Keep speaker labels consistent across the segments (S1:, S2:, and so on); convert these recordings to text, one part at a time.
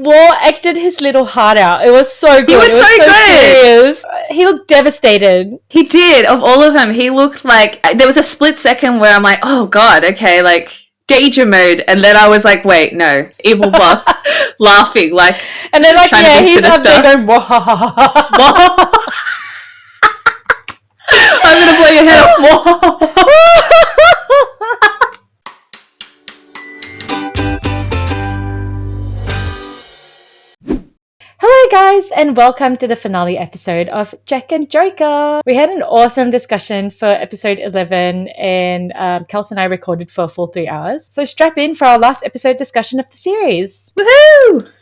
S1: YinWar acted his little heart out. It was so good.
S2: He was so good.
S1: Serious. He looked devastated.
S2: He did. Of all of them, he looked like... There was a split second where I'm like, oh, God, okay, like... danger mode, and then I was like, wait, no, evil boss, laughing, like,
S1: and then like, yeah, he's up there going, whoa.
S2: I'm gonna blow your head off.
S1: Hello guys, and welcome to the finale episode of Jack and Joker. We had an awesome discussion for episode 11, and Kels and I recorded for a full 3 hours. So strap in for our last episode discussion of the series.
S2: Woohoo!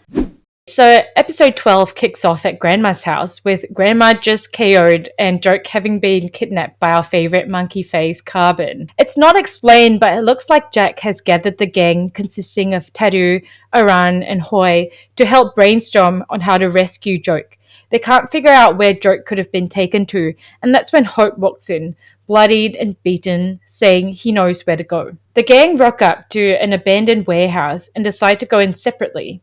S1: So episode 12 kicks off at Grandma's house with Grandma just KO'd and Joke having been kidnapped by our favourite monkey face, Carbon. It's not explained, but it looks like Jack has gathered the gang consisting of Taru, Aran and Hoi to help brainstorm on how to rescue Joke. They can't figure out where Joke could have been taken to, and that's when Hope walks in, bloodied and beaten, saying he knows where to go. The gang rock up to an abandoned warehouse and decide to go in separately.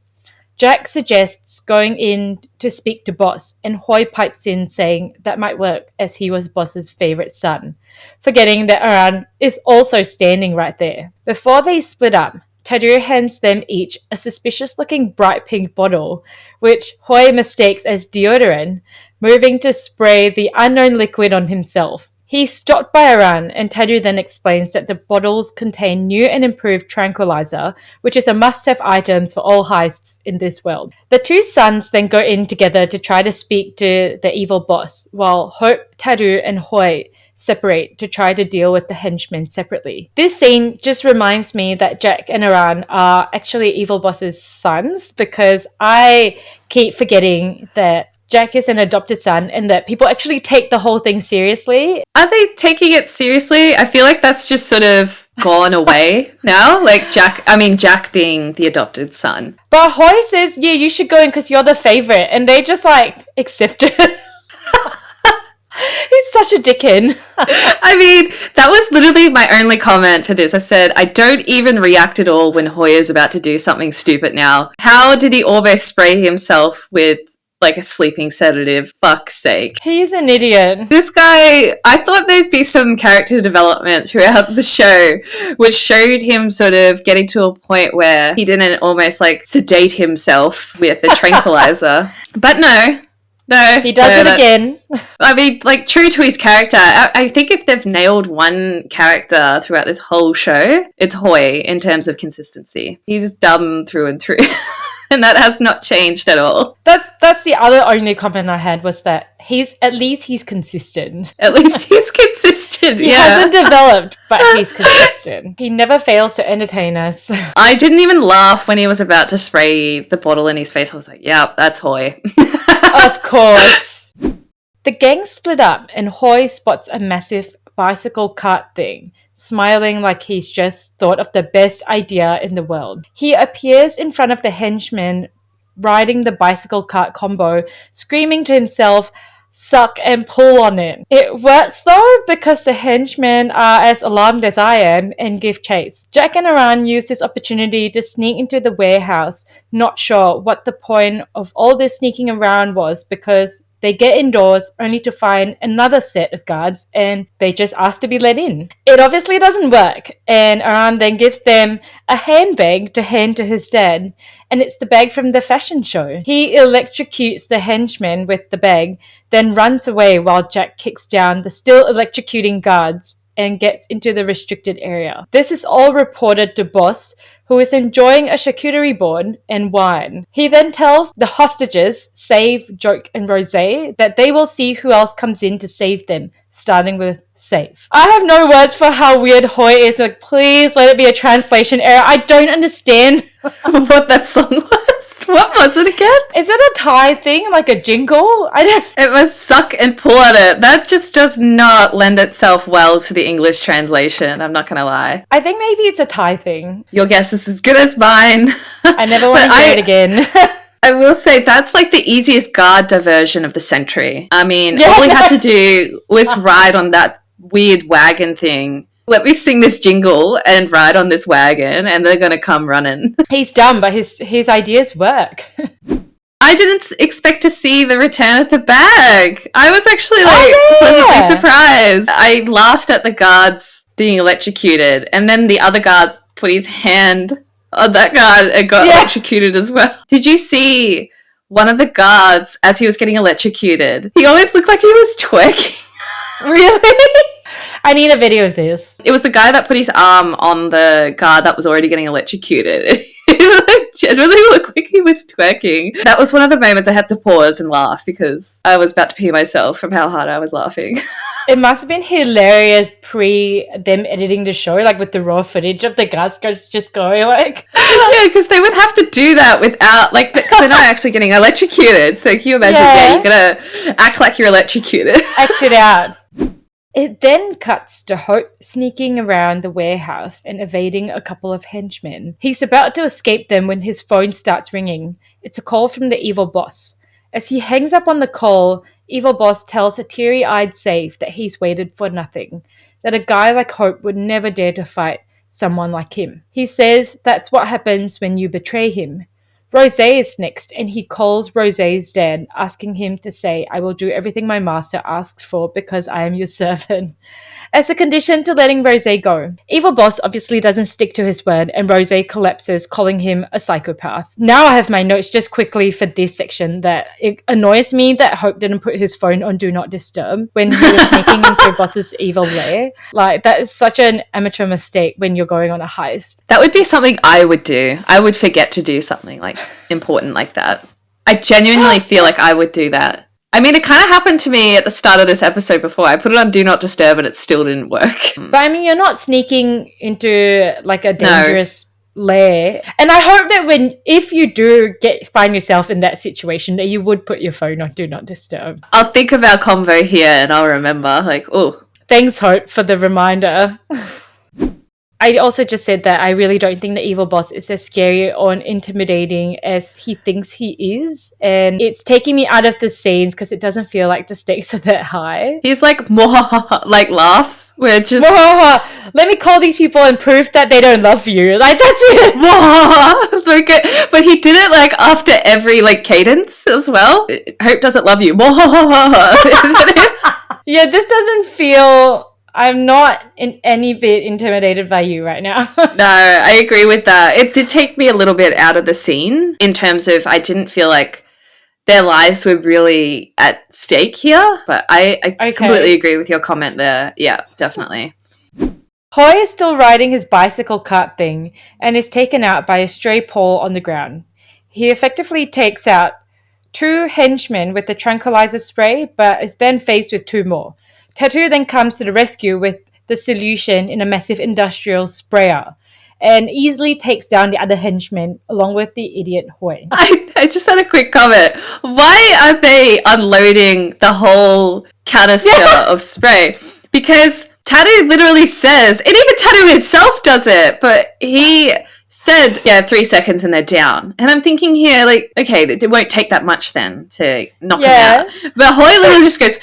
S1: Jack suggests going in to speak to Boss, and Hoi pipes in saying that might work as he was Boss's favourite son, forgetting that Aran is also standing right there. Before they split up, Tadur hands them each a suspicious-looking bright pink bottle, which Hoi mistakes as deodorant, moving to spray the unknown liquid on himself. He's stopped by Aran, and Tadur then explains that the bottles contain new and improved tranquilizer, which is a must-have item for all heists in this world. The two sons then go in together to try to speak to the evil boss, while Hope, Tadur, and Hoi separate to try to deal with the henchmen separately. This scene just reminds me that Jack and Aran are actually evil boss's sons, because I keep forgetting that Jack is an adopted son and that people actually take the whole thing seriously.
S2: Are they taking it seriously? I feel like that's just sort of gone away now. Like Jack being the adopted son.
S1: But Hoi says, yeah, you should go in because you're the favourite. And they just accept it. He's such a dickhead.
S2: I mean, that was literally my only comment for this. I said, I don't even react at all when Hoi is about to do something stupid now. How did he almost spray himself with a sleeping sedative? Fuck's sake.
S1: He's an idiot.
S2: This guy, I thought there'd be some character development throughout the show, which showed him sort of getting to a point where he didn't almost sedate himself with the tranquilizer. But no,
S1: he does it again.
S2: I mean, true to his character. I think if they've nailed one character throughout this whole show, it's Hoi in terms of consistency. He's dumb through and through. And that has not changed at all.
S1: That's the other only comment I had, was that he's consistent.
S2: At least he's consistent,
S1: He hasn't developed, but he's consistent. He never fails to entertain us.
S2: I didn't even laugh when he was about to spray the bottle in his face. I was like, yeah, that's Hoi.
S1: Of course. The gang split up and Hoi spots a massive bicycle cart thing, smiling like he's just thought of the best idea in the world. He appears in front of the henchmen riding the bicycle cart combo, screaming to himself, suck and pull on it. It works though, because the henchmen are as alarmed as I am and give chase. Jack and Aran use this opportunity to sneak into the warehouse, not sure what the point of all this sneaking around was, because they get indoors only to find another set of guards and they just ask to be let in. It obviously doesn't work, and Aran then gives them a handbag to hand to his dad, and it's the bag from the fashion show. He electrocutes the henchman with the bag, then runs away while Jack kicks down the still electrocuting guards and gets into the restricted area. This is all reported to Boss, who is enjoying a charcuterie board and wine. He then tells the hostages, Save, Joke, and Rosé, that they will see who else comes in to save them, starting with Save. I have no words for how weird Hoi is. Please let it be a translation error. I don't understand
S2: what that song was. What was it again?
S1: Is it a Thai thing, like a jingle?
S2: It was suck and pull at it. That just does not lend itself well to the English translation, I'm not gonna lie.
S1: I think maybe it's a Thai thing.
S2: Your guess is as good as mine.
S1: I never want to hear it again.
S2: I will say that's the easiest guard diversion of the century. I mean, all we had to do was ride on that weird wagon thing. Let me sing this jingle and ride on this wagon and they're going to come running.
S1: He's dumb, but his ideas work.
S2: I didn't expect to see the return of the bag. I was actually pleasantly surprised. I laughed at the guards being electrocuted, and then the other guard put his hand on that guard and got electrocuted as well. Did you see one of the guards as he was getting electrocuted? He always looked like he was twerking.
S1: Really? I need a video of this.
S2: It was the guy that put his arm on the guard that was already getting electrocuted. It generally looked like he was twerking. That was one of the moments I had to pause and laugh because I was about to pee myself from how hard I was laughing.
S1: It must have been hilarious pre them editing the show, like with the raw footage of the guards just going like...
S2: Yeah, because they would have to do that without, like, because they're not actually getting electrocuted. So can you imagine, you're going to act like you're electrocuted.
S1: Act it out. It then cuts to Hope sneaking around the warehouse and evading a couple of henchmen. He's about to escape them when his phone starts ringing. It's a call from the evil boss. As he hangs up on the call, evil boss tells a teary-eyed Save that he's waited for nothing, that a guy like Hope would never dare to fight someone like him. He says that's what happens when you betray him. Rosé is next, and he calls Rosé's dad, asking him to say, "I will do everything my master asks for because I am your servant," as a condition to letting Rosé go. Evil boss obviously doesn't stick to his word, and Rosé collapses, calling him a psychopath. Now I have my notes just quickly for this section that it annoys me that Hope didn't put his phone on Do Not Disturb when he was sneaking into boss's evil lair. Like, that is such an amateur mistake when you're going on a heist.
S2: That would be something I would do. I would forget to do something like important like that. I genuinely feel like I would do that. I mean, it kind of happened to me at the start of this episode before. I put it on Do Not Disturb and it still didn't work.
S1: But I mean, you're not sneaking into like a dangerous lair. And I hope that if you do find yourself in that situation, that you would put your phone on Do Not Disturb.
S2: I'll think of our convo here and I'll remember, like, oh.
S1: Thanks, Hope, for the reminder. I also just said that I really don't think the evil boss is as scary or intimidating as he thinks he is. And it's taking me out of the scenes because it doesn't feel like the stakes are that high.
S2: He's like, like laughs. We're just...
S1: Let me call these people and prove that they don't love you. Like, that's it.
S2: But he did it like after every like cadence as well. Hope doesn't love you.
S1: Yeah, this doesn't feel... I'm not in any bit intimidated by you right now.
S2: No, I agree with that. It did take me a little bit out of the scene in terms of I didn't feel like their lives were really at stake here. But I completely agree with your comment there. Yeah, definitely.
S1: Hoy is still riding his bicycle cart thing and is taken out by a stray paw on the ground. He effectively takes out 2 henchmen with the tranquilizer spray, but is then faced with 2 more. Tattoo then comes to the rescue with the solution in a massive industrial sprayer and easily takes down the other henchmen along with the idiot Hoy.
S2: I just had a quick comment. Why are they unloading the whole canister of spray? Because Tattoo literally says, and even Tattoo himself does it, but he said, 3 seconds and they're down. And I'm thinking here, like, okay, it won't take that much then to knock him out. But Hoy literally just goes,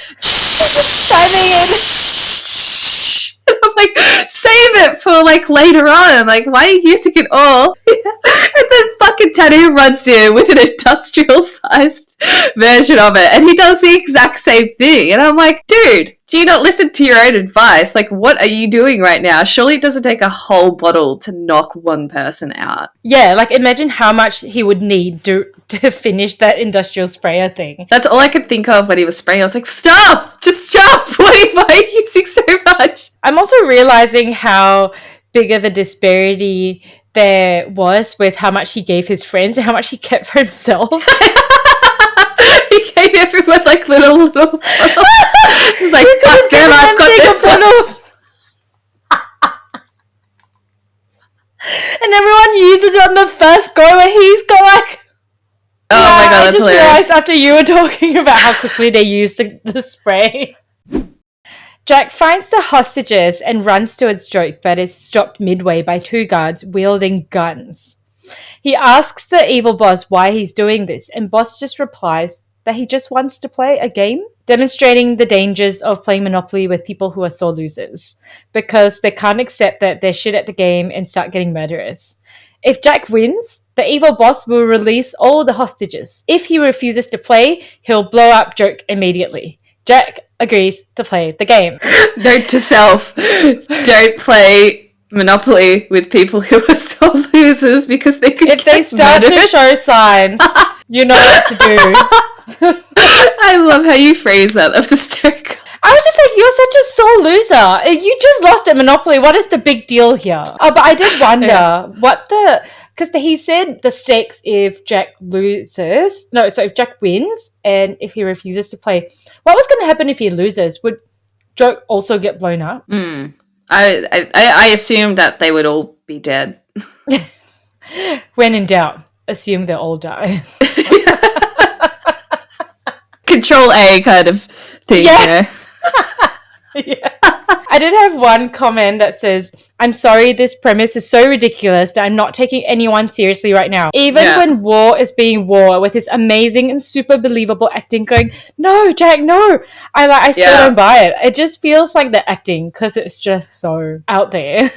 S2: I'm like, save it for like later on. Like, why are you using it all? And then fucking Tattoo runs in with an industrial sized version of it, and he does the exact same thing. And I'm like, dude, do you not listen to your own advice? Like, what are you doing right now? Surely it doesn't take a whole bottle to knock one person out.
S1: Yeah, like imagine how much he would need to finish that industrial sprayer thing.
S2: That's all I could think of when he was spraying. I was like, stop! Just stop! Why are you using so much?
S1: I'm also realizing how big of a disparity there was with how much he gave his friends and how much he kept for himself.
S2: He gave everyone like little bottles. He's like, fuck them, I've got this bottles.
S1: And everyone uses it on the first go where he's got like...
S2: Oh my god, that's hilarious. I just realised
S1: after you were talking about how quickly they used the spray. Jack finds the hostages and runs towards Joke, but is stopped midway by 2 guards wielding guns. He asks the evil boss why he's doing this, and boss just replies that he just wants to play a game, demonstrating the dangers of playing Monopoly with people who are sore losers, because they can't accept that they're shit at the game and start getting murderous. If Jack wins, The evil boss will release all the hostages. If he refuses to play, he'll blow up Joke immediately. Jack agrees to play the game.
S2: Note to self, don't play Monopoly with people who are sore losers because they could
S1: If they start to show signs, you know what to do.
S2: I love how you phrase that. That was hysterical.
S1: I was just like, you're such a sore loser. You just lost at Monopoly. What is the big deal here? Oh, but I did wonder because he said the stakes if Jack loses. No, so if Jack wins and if he refuses to play, what was going to happen if he loses? Would Joke also get blown up?
S2: I assumed that they would all be dead.
S1: When in doubt, assume they'll all die.
S2: Control A kind of thing,
S1: yeah. Yeah. I did have one comment that says, I'm sorry, this premise is so ridiculous that I'm not taking anyone seriously right now. Even when War is being War with his amazing and super believable acting going, no, Jack, no. I still don't buy it. It just feels like the acting because it's just so out there.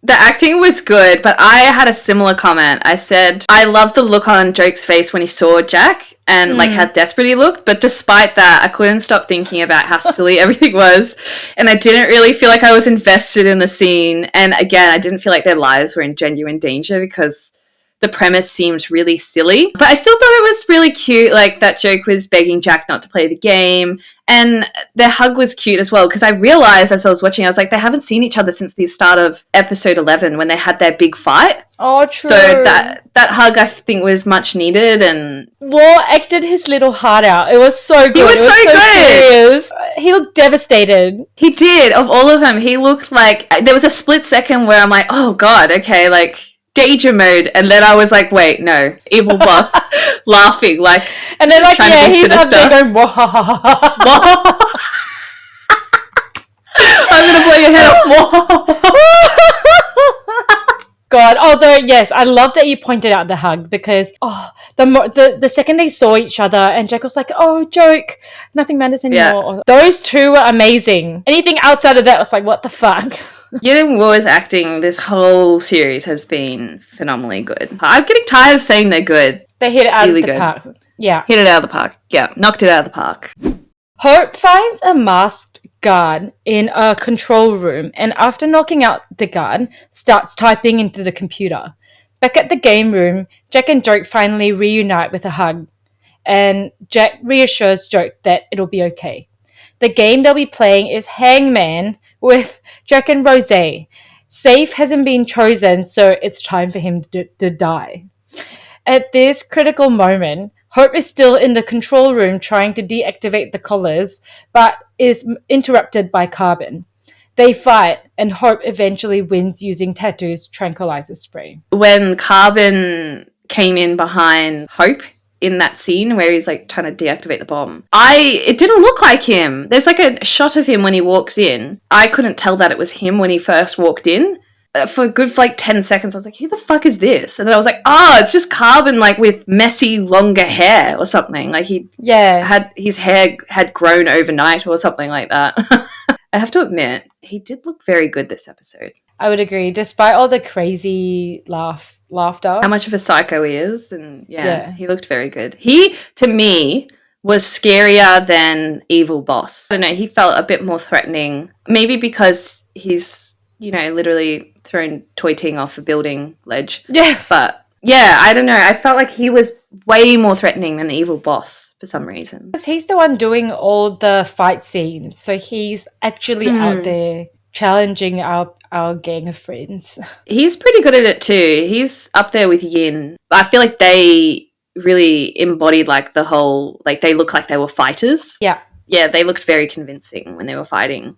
S2: The acting was good, but I had a similar comment. I said, I love the look on Joke's face when he saw Jack and like how desperate he looked. But despite that, I couldn't stop thinking about how silly everything was. And I didn't really feel like I was invested in the scene. And again, I didn't feel like their lives were in genuine danger because the premise seemed really silly. But I still thought it was really cute, like that Joke was begging Jack not to play the game. And their hug was cute as well, because I realised as I was watching, I was like, they haven't seen each other since the start of episode 11 when they had their big fight.
S1: Oh, true.
S2: So that hug, I think, was much needed. And
S1: War acted his little heart out. It was so good.
S2: He was so good.
S1: Serious. He looked devastated.
S2: He did. Of all of them, he looked like... There was a split second where I'm like, oh, God, okay, like... danger mode, and then I was like, wait, no, evil boss laughing, like,
S1: and then like, yeah, he's
S2: sinister.
S1: up there going,
S2: I'm gonna blow your head off.
S1: God, although yes, I love that you pointed out the hug because the second they saw each other and Jack was like, oh, Joke, nothing matters anymore. Yeah. Those two were amazing. Anything outside of that was like, what the fuck?
S2: Yin War's acting this whole series has been phenomenally good. I'm getting tired of saying they're good.
S1: They hit it out of the park. Yeah.
S2: Hit it out of the park. Yeah, knocked it out of the park.
S1: Hope finds a masked guard in a control room and after knocking out the guard, starts typing into the computer. Back at the game room, Jack and Joke finally reunite with a hug and Jack reassures Joke that it'll be okay. The game they'll be playing is Hangman with Jack and Rosé. Safe hasn't been chosen, so it's time for him to die. At this critical moment, Hope is still in the control room trying to deactivate the collars, but is interrupted by Carbon. They fight, and Hope eventually wins using Tattoo's tranquilizer spray.
S2: When Carbon came in behind Hope in that scene where he's like trying to deactivate the bomb, it didn't look like him. There's like a shot of him when he walks in. I couldn't tell that it was him when he first walked in. For like 10 seconds, I was like, who the fuck is this? And then I was like, it's just Carbon, like with messy, longer hair or something. Like his hair had grown overnight or something like that. I have to admit, he did look very good this episode.
S1: I would agree, despite all the crazy laughter.
S2: How much of a psycho he is, and he looked very good. He, to me, was scarier than Evil Boss. I don't know, he felt a bit more threatening. Maybe because he's, literally thrown Toy Ting off a building ledge. Yeah. But, yeah, I don't know. I felt like he was way more threatening than Evil Boss for some reason.
S1: Because he's the one doing all the fight scenes, so he's actually out there challenging our gang of friends. He's
S2: pretty good at it too. He's up there with Yin. I feel like they really embodied like the whole, like they look like they were fighters.
S1: Yeah.
S2: Yeah, they looked very convincing when they were fighting.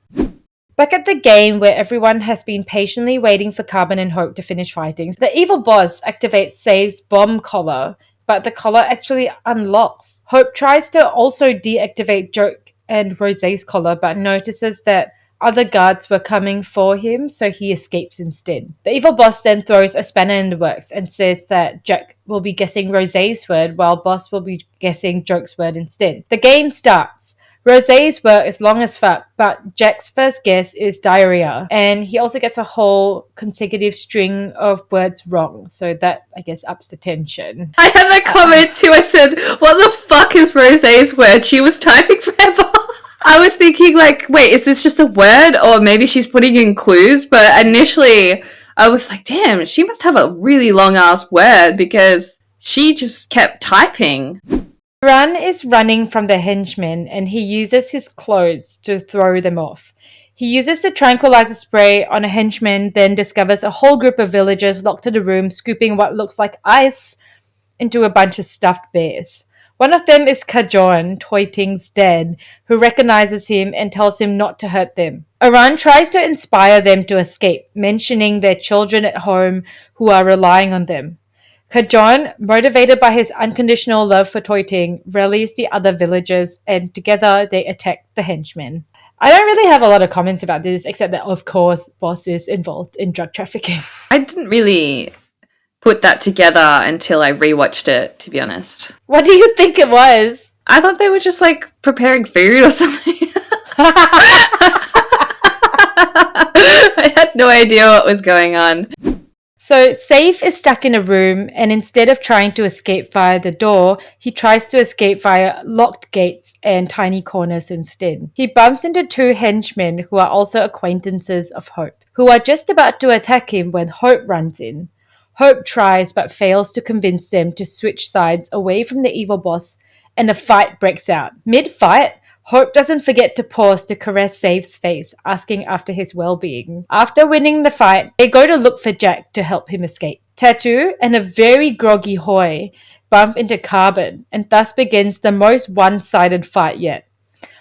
S1: Back at the game where everyone has been patiently waiting for Carbon and Hope to finish fighting, the evil boss activates Save's bomb collar, but the collar actually unlocks. Hope tries to also deactivate Joke and Rosé's collar, but notices that other guards were coming for him, so he escapes instead. The evil boss then throws a spanner in the works and says that Jack will be guessing Rosé's word while Boss will be guessing Joke's word instead. The game starts. Rosé's work is long as fuck, but Jack's first guess is diarrhea, and he also gets a whole consecutive string of words wrong, so that, I guess, ups the tension.
S2: I had that comment too. I said, what the fuck is Rosé's word? She was typing forever. I was thinking, like, wait, is this just a word? Or maybe she's putting in clues? But initially, I was like, damn, she must have a really long-ass word because she just kept typing.
S1: Ran is running from the henchmen, and he uses his clothes to throw them off. He uses the tranquilizer spray on a henchman, then discovers a whole group of villagers locked in a room scooping what looks like ice into a bunch of stuffed bears. One of them is Kajon, Toy Ting's dad, who recognizes him and tells him not to hurt them. Aran tries to inspire them to escape, mentioning their children at home who are relying on them. Kajon, motivated by his unconditional love for Toy Ting, rallies the other villagers, and together they attack the henchmen. I don't really have a lot of comments about this, except that, of course, Boss is involved in drug trafficking.
S2: I didn't really put that together until I rewatched it, to be honest.
S1: What do you think it was?
S2: I thought they were just, like, preparing food or something. I had no idea what was going on.
S1: So, Saif is stuck in a room, and instead of trying to escape via the door, he tries to escape via locked gates and tiny corners instead. He bumps into two henchmen who are also acquaintances of Hope, who are just about to attack him when Hope runs in. Hope tries but fails to convince them to switch sides away from the evil boss, and a fight breaks out. Mid-fight, Hope doesn't forget to pause to caress Saif's face, asking after his well-being. After winning the fight, they go to look for Jack to help him escape. Tattoo and a very groggy Hoy bump into Carbon, and thus begins the most one-sided fight yet.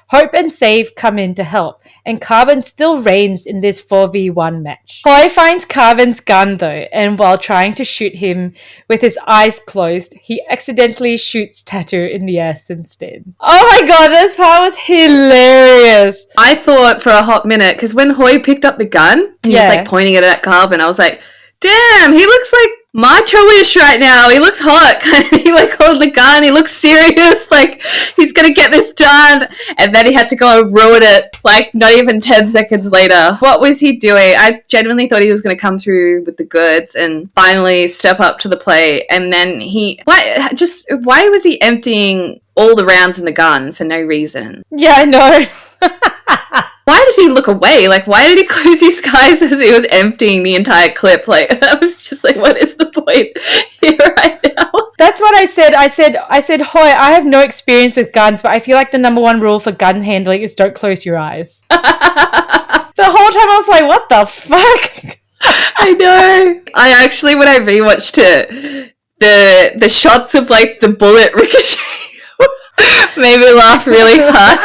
S1: Hope and Saif come in to help, and Carbon still reigns in this 4v1 match. Hoy finds Carbon's gun though, and while trying to shoot him with his eyes closed, he accidentally shoots Tattoo in the ass instead. Oh my god, this part was hilarious!
S2: I thought for a hot minute, because when Hoy picked up the gun, and he was like pointing it at Carbon, I was like, damn, he looks like macho-ish right now. He looks hot. He like hold the gun. He looks serious. Like he's gonna get this done. And then he had to go and ruin it. Like not even 10 seconds later. What was he doing? I genuinely thought he was gonna come through with the goods and finally step up to the plate. And then why was he emptying all the rounds in the gun for no reason?
S1: Yeah, I know.
S2: Why did he look away? Like, why did he close his eyes as he was emptying the entire clip? Like, I was just like, what is the point here right now?
S1: That's what I said. I said, Hoy, I have no experience with guns, but I feel like the number one rule for gun handling is don't close your eyes. The whole time I was like, what the fuck?
S2: I know. I actually, when I rewatched it, the shots of, like, the bullet ricochet made me laugh really hard.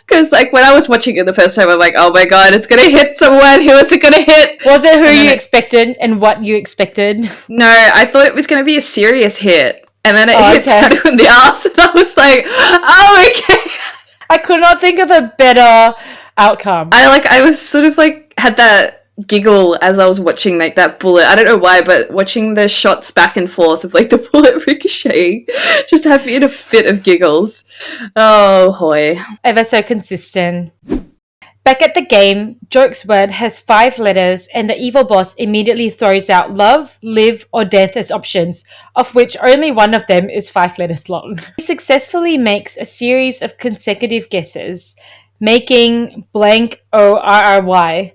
S2: Because, like, when I was watching it the first time, I'm like, oh my god, it's going to hit someone. Who is it going to hit?
S1: Was it who you expected and what you expected?
S2: No, I thought it was going to be a serious hit. And then it hit Tattoo in the ass, and I was like, oh, okay.
S1: I could not think of a better outcome.
S2: I was sort of, like, had that giggle as I was watching, like, that bullet. I don't know why, but watching the shots back and forth of, like, the bullet ricocheting just had me in a fit of giggles. Oh, Hoy.
S1: Ever so consistent. Back at the game, Joke's word has 5 letters, and the evil boss immediately throws out love, live, or death as options, of which only one of them is 5 letters long. He successfully makes a series of consecutive guesses, making blank ORRY.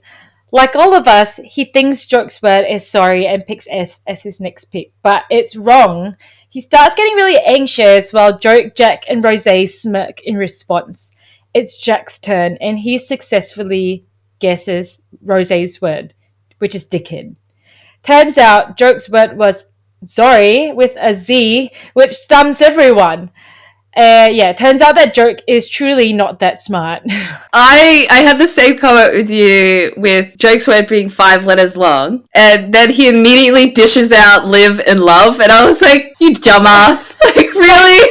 S1: Like all of us, he thinks Joke's word is sorry and picks S as his next pick, but it's wrong. He starts getting really anxious while Joke, Jack, and Rosé smirk in response. It's Jack's turn, and he successfully guesses Rosé's word, which is dickhead. Turns out Joke's word was sorry with a Z, which stumps everyone. Turns out that Joke is truly not that smart.
S2: I had the same comment with you with Joke's word being 5 letters long, and then he immediately dishes out live and love, and I was like, you dumbass. Like, really?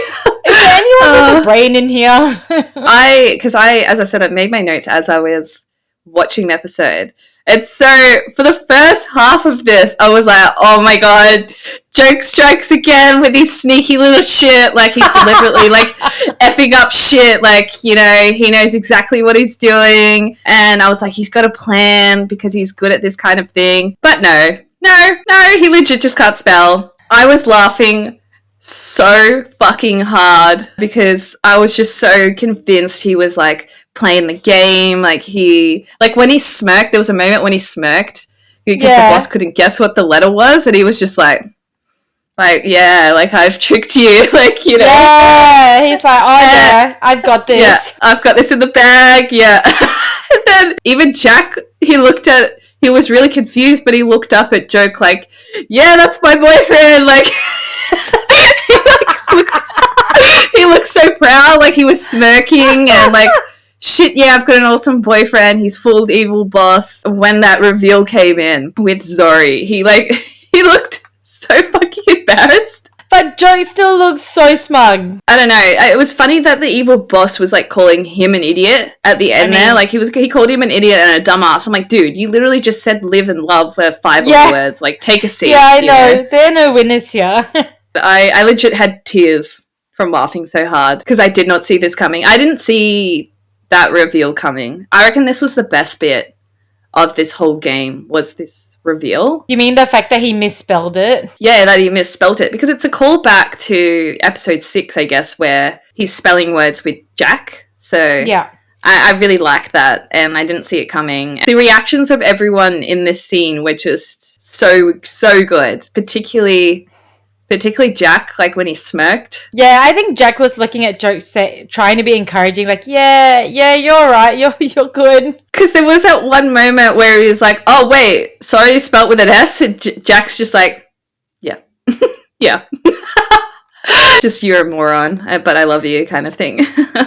S1: Is there anyone with a brain in here?
S2: As I said, I made my notes as I was watching the episode, And so for the first half of this, I was like, oh my god, Joke strikes again with his sneaky little shit. Like, he's deliberately, like, effing up shit. Like, you know, he knows exactly what he's doing. And I was like, he's got a plan because he's good at this kind of thing. But no, he legit just can't spell. I was laughing so fucking hard because I was just so convinced he was, like, playing the game. Like, when he smirked, there was a moment when he smirked because the boss couldn't guess what the letter was, and he was just like, yeah, like, I've tricked you. Like, you know.
S1: Yeah, he's like, oh yeah, I've got this.
S2: Yeah, I've got this in the bag. Yeah. And then even Jack, he was really confused, but he looked up at Joke like, yeah, that's my boyfriend. Like, he looked so proud, like he was smirking and like, shit, yeah, I've got an awesome boyfriend. He's full evil boss. When that reveal came in with Zori, he looked so fucking embarrassed.
S1: But Joke still looks so smug.
S2: I don't know. It was funny that the evil boss was like calling him an idiot at the end there. Like he called him an idiot and a dumbass. I'm like, dude, you literally just said live and love were 5 little words. Like, take a seat.
S1: Yeah, I know. There are no winners here.
S2: I legit had tears from laughing so hard because I did not see this coming. I didn't see that reveal coming. I reckon this was the best bit of this whole game, was this reveal.
S1: You mean the fact that he misspelled it?
S2: Yeah, that he misspelled it, because it's a callback to episode 6, I guess, where he's spelling words with Jack. So
S1: yeah,
S2: I really like that, and I didn't see it coming. The reactions of everyone in this scene were just so good, particularly Jack, like when he smirked.
S1: Yeah, I think Jack was looking at Joke, trying to be encouraging, like, yeah, you're right, you're good.
S2: Because there was that one moment where he was like, oh, wait, sorry, spelt with an S? And Jack's just like, yeah. Yeah. Just, you're a moron, but I love you kind of thing.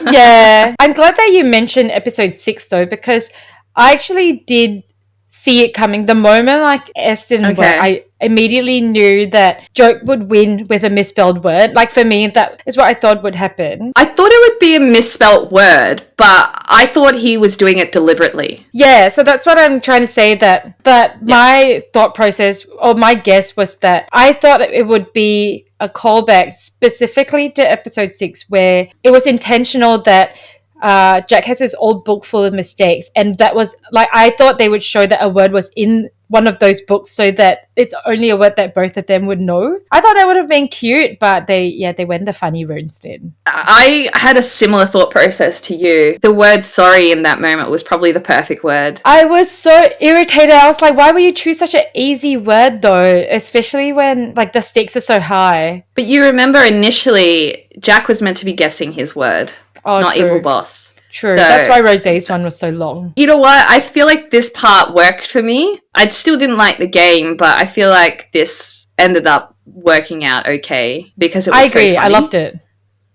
S1: Yeah. I'm glad that you mentioned episode 6, though, because I actually did see it coming. The moment like S didn't work, I immediately knew that Joke would win with a misspelled word. Like, for me, that is what I thought would happen.
S2: I thought it would be a misspelt word, but I thought he was doing it deliberately.
S1: Yeah, so that's what I'm trying to say, that my thought process, or my guess, was that I thought it would be a callback specifically to episode 6, where it was intentional that Jack has his old book full of mistakes, and that was like, I thought they would show that a word was in one of those books so that it's only a word that both of them would know. I thought that would have been cute, but they went the funny route instead.
S2: I had a similar thought process to you. The word sorry in that moment was probably the perfect word.
S1: I was so irritated. I was like, why would you choose such an easy word though? Especially when like the stakes are so high.
S2: But you remember initially Jack was meant to be guessing his word, not
S1: true.
S2: Evil Boss.
S1: True. So, that's why Rosé's one was so long.
S2: You know what? I feel like this part worked for me. I still didn't like the game, but I feel like this ended up working out okay because it was so funny.
S1: I loved it.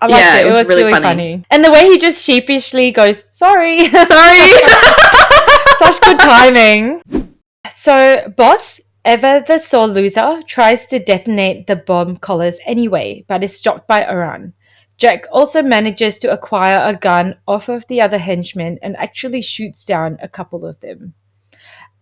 S1: I loved it. It was really funny. And the way he just sheepishly goes, sorry.
S2: Sorry.
S1: Such good timing. So, Boss, ever the sore loser, tries to detonate the bomb collars anyway, but is stopped by Aran. Jack also manages to acquire a gun off of the other henchmen and actually shoots down a couple of them.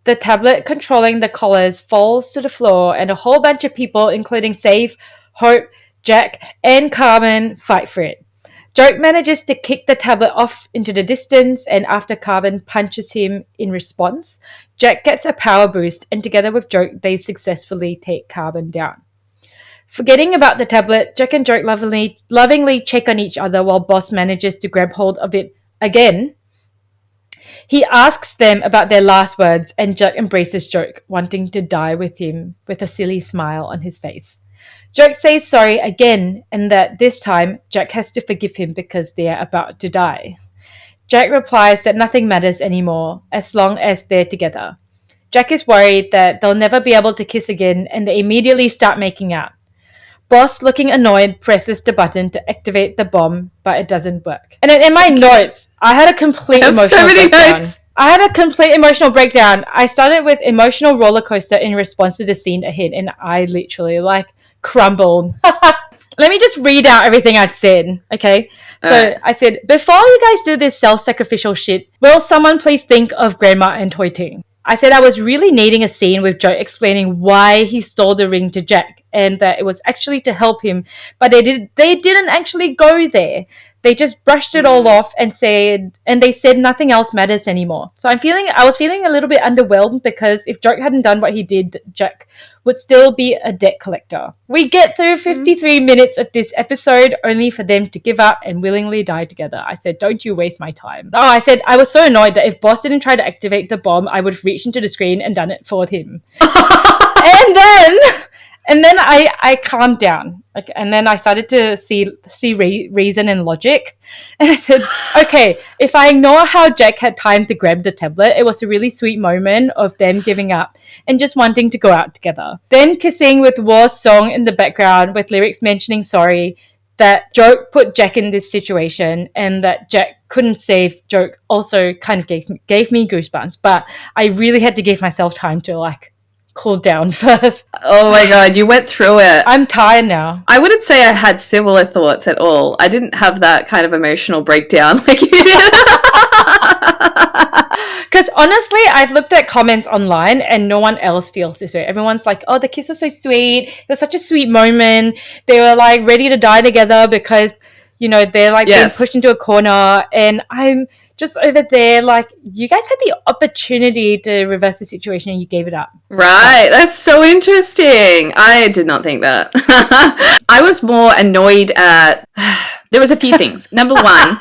S1: The tablet controlling the collars falls to the floor, and a whole bunch of people, including Save, Hope, Jack, and Carmen, fight for it. Joke manages to kick the tablet off into the distance, and after Carmen punches him in response, Jack gets a power boost, and together with Joke, they successfully take Carmen down. Forgetting about the tablet, Jack and Joke lovingly check on each other while Boss manages to grab hold of it again. He asks them about their last words, and Jack embraces Joke, wanting to die with him with a silly smile on his face. Joke says sorry again, and that this time Jack has to forgive him because they are about to die. Jack replies that nothing matters anymore as long as they're together. Jack is worried that they'll never be able to kiss again, and they immediately start making out. Boss, looking annoyed, presses the button to activate the bomb, but it doesn't work. And then in my notes, I had a complete emotional breakdown. I started with emotional roller coaster in response to the scene ahead, and I literally crumbled. Let me just read out everything I've said, okay? So I said, before you guys do this self-sacrificial shit, will someone please think of Grandma and Toy Ting? I said I was really needing a scene with Joe explaining why he stole the ring to Jack and that it was actually to help him, but they didn't actually go there. They just brushed it all off and they said nothing else matters anymore. So I was feeling a little bit underwhelmed because if Joke hadn't done what he did, Jack would still be a debt collector. We get through 53 minutes of this episode only for them to give up and willingly die together. I said, don't you waste my time. Oh, I said, I was so annoyed that if Boss didn't try to activate the bomb, I would have reached into the screen and done it for him. And then I calmed down. And then I started to see reason and logic. And I said, okay, if I ignore how Jack had time to grab the tablet, it was a really sweet moment of them giving up and just wanting to go out together. Then kissing with War's song in the background with lyrics mentioning sorry, that Joke put Jack in this situation and that Jack couldn't save Joke also kind of gave me goosebumps. But I really had to give myself time to cool down first.
S2: Oh my god, you went through it.
S1: I'm tired now.
S2: I wouldn't say I had similar thoughts at all. I didn't have that kind of emotional breakdown like you did.
S1: Because honestly, I've looked at comments online and no one else feels this way. Everyone's like, oh, the kiss was so sweet. It was such a sweet moment. They were ready to die together because, they're being pushed into a corner. And I'm just over there you guys had the opportunity to reverse the situation and you gave it up.
S2: Right, that's so interesting. I did not think that. I was more annoyed at... There was a few things. Number one,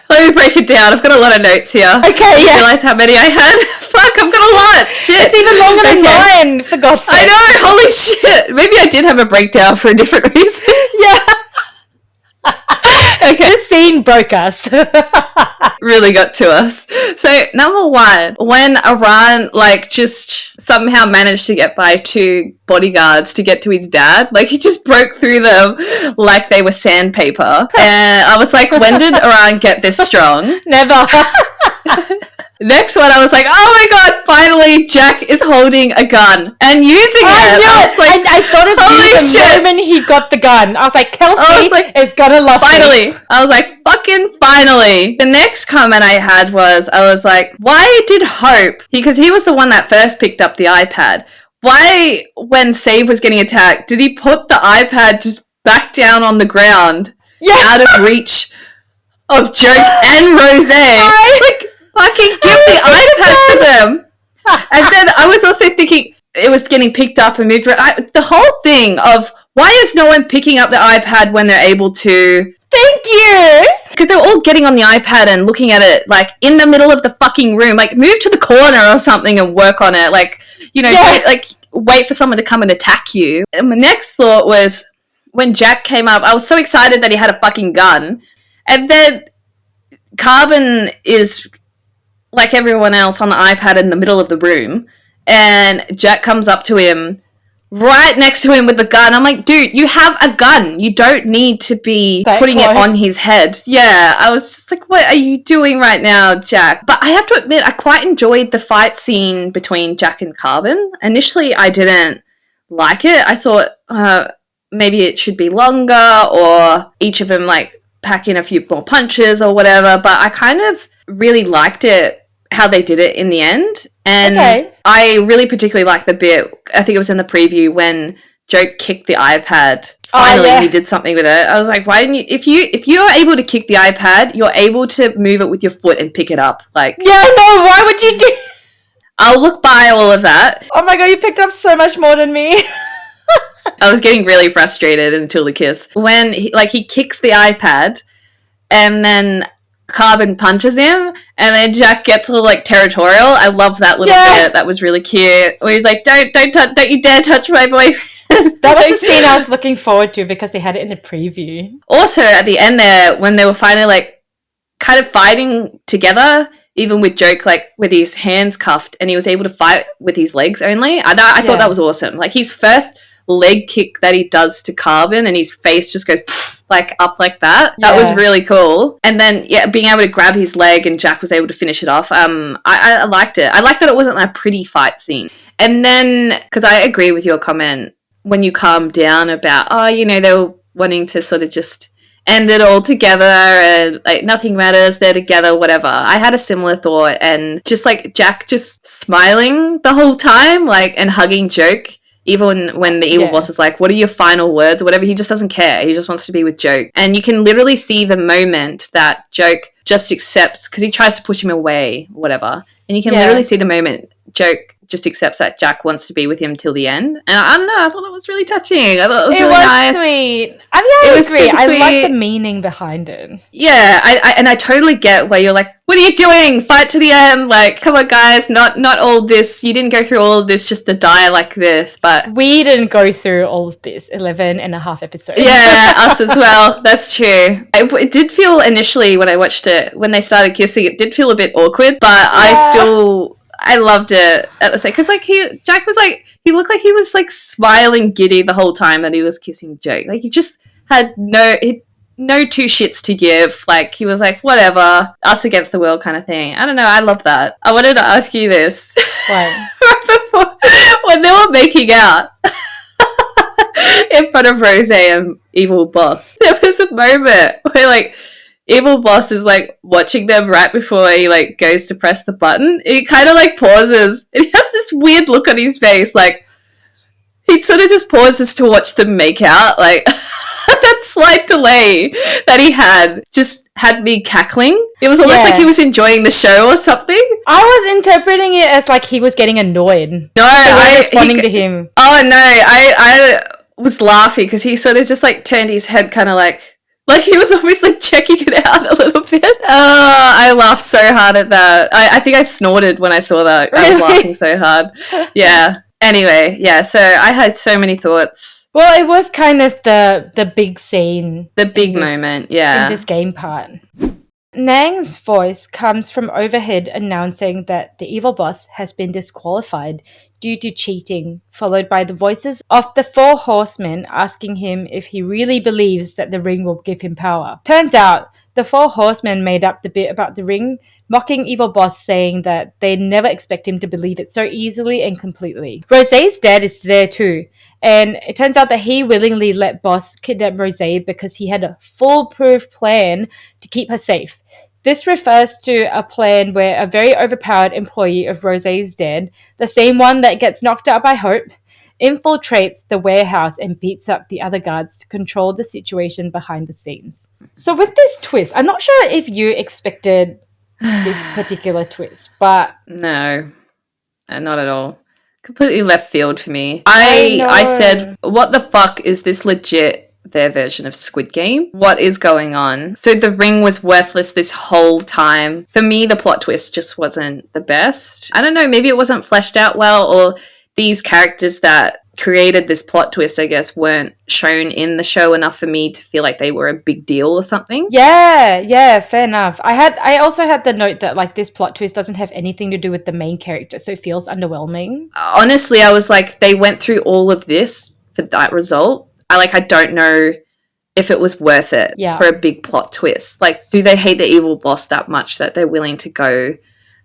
S2: let me break it down. I've got a lot of notes here.
S1: Okay, yeah.
S2: I realised how many I had. Fuck, I've got a lot. Shit.
S1: It's even longer than mine, for God's sake.
S2: I know, holy shit. Maybe I did have a breakdown for a different reason.
S1: Yeah.
S2: Okay.
S1: This scene broke us.
S2: Really got to us. So, number one, when Iran, just somehow managed to get by two bodyguards to get to his dad, he just broke through them like they were sandpaper. And I was like, when did Iran get this strong?
S1: Never.
S2: Next one, I was like, oh my god, finally Jack is holding a gun and using it.
S1: I thought of you the moment he got the gun. I was like, Kelsey is gonna love
S2: finally.
S1: this.
S2: I was like, fucking finally. The next comment I had was, I was like, why did Hope, because he was the one that first picked up the iPad, why, when Save was getting attacked, did he put the iPad just back down on the ground, out of reach of Joke and Rosé? Fucking give the iPad to them. And then I was also thinking it was getting picked up and moved around. The whole thing of why is no one picking up the iPad when they're able to?
S1: Thank you.
S2: Because they're all getting on the iPad and looking at it in the middle of the fucking room. Move to the corner or something and work on it. Wait for someone to come and attack you. And my next thought was when Jack came up, I was so excited that he had a fucking gun. And then Carbon is like everyone else on the iPad in the middle of the room, and Jack comes up to him right next to him with the gun. I'm like, dude, you have a gun. You don't need to be putting it on his head. Yeah, I was just like, what are you doing right now, Jack? But I have to admit, I quite enjoyed the fight scene between Jack and Carbon. Initially, I didn't like it. I thought maybe it should be longer, or each of them pack in a few more punches or whatever, but I kind of really liked it, how they did it in the end. And I really particularly liked the bit, I think it was in the preview, when Joke kicked the iPad. Finally, he did something with it. I was like, why didn't you, if you're able to kick the iPad, you're able to move it with your foot and pick it up. Yeah,
S1: no, why would you do?
S2: I'll look by all of that.
S1: Oh my god, you picked up so much more than me.
S2: I was getting really frustrated until the kiss. When he kicks the iPad, and then Carbon punches him, and then Jack gets a little territorial. I love that little bit. That was really cute. Where he's like, don't you dare touch my boyfriend.
S1: That was the scene I was looking forward to because they had it in the preview.
S2: Also, at the end there, when they were finally kind of fighting together, even with Joke with his hands cuffed, and he was able to fight with his legs only. I thought that was awesome. His first leg kick that he does to Carbon, and his face just goes up like that. That was really cool. And then being able to grab his leg, and Jack was able to finish it off. I liked it. I liked that it wasn't a pretty fight scene. And then, because I agree with your comment when you calmed down about they were wanting to sort of just end it all together and like nothing matters, they're together, whatever. I had a similar thought, and just like Jack just smiling the whole time, like, and hugging Joke. Even when the evil boss is like, what are your final words or whatever, he just doesn't care. He just wants to be with Joke. And you can literally see the moment that Joke just accepts, because he tries to push him away, whatever. And you can literally see the moment Joke just accepts that Jack wants to be with him till the end. And I don't know, I thought that was really touching. I thought it was really nice.
S1: Sweet. I mean, I agree. I like the meaning behind it.
S2: Yeah, I totally get where you're like, what are you doing? Fight to the end. Like, come on, guys. Not all this. You didn't go through all of this just to die like this. But
S1: we didn't go through all of this 11 and a half episodes.
S2: Yeah, us as well. That's true. It did feel initially when I watched it, when they started kissing, it did feel a bit awkward. But I loved it at the same, because like Jack was like, he looked like he was like smiling giddy the whole time that he was kissing Joke. Like he just had no two shits to give. Like he was like, whatever, us against the world kind of thing. I don't know. I love that. I wanted to ask you this.
S1: Right
S2: before, when they were making out in front of Rose and Evil Boss, there was a moment where like Evil Boss is like watching them right before he like goes to press the button. He kind of like pauses and he has this weird look on his face, like he sort of just pauses to watch them make out. Like that slight delay that he had just had me cackling. It was almost like he was enjoying the show or something.
S1: I was interpreting it as like he was getting annoyed.
S2: No, I was
S1: responding to him.
S2: Oh no, I was laughing because he sort of just like turned his head kind of like he was always like checking it out a little bit. Oh, I laughed so hard at that. I think I snorted when I saw that. Really? I was laughing so hard. Yeah. Anyway, yeah, so I had so many thoughts.
S1: Well, it was kind of the big scene.
S2: The big moment, yeah.
S1: In this game part. Nang's voice comes from overhead announcing that the evil boss has been disqualified due to cheating, followed by the voices of the four horsemen asking him if he really believes that the ring will give him power. Turns out, the four horsemen made up the bit about the ring, mocking evil boss, saying that they'd never expect him to believe it so easily and completely. Rosé's dad is there too, and it turns out that he willingly let boss kidnap Rosé because he had a foolproof plan to keep her safe. This refers to a plan where a very overpowered employee of Rosé's dad, the same one that gets knocked out by Hope, infiltrates the warehouse and beats up the other guards to control the situation behind the scenes. So with this twist, I'm not sure if you expected this particular twist, but...
S2: No, not at all. Completely left field for me. I said, what the fuck is this legit their version of Squid Game? What is going on? So the ring was worthless this whole time. For me, the plot twist just wasn't the best. I don't know, maybe it wasn't fleshed out well, or these characters that created this plot twist, I guess, weren't shown in the show enough for me to feel like they were a big deal or something.
S1: Yeah, fair enough. I also had the note that like this plot twist doesn't have anything to do with the main character, so it feels underwhelming.
S2: Honestly, I was like, they went through all of this for that result. I don't know if it was worth it for a big plot twist. Like, do they hate the evil boss that much that they're willing to go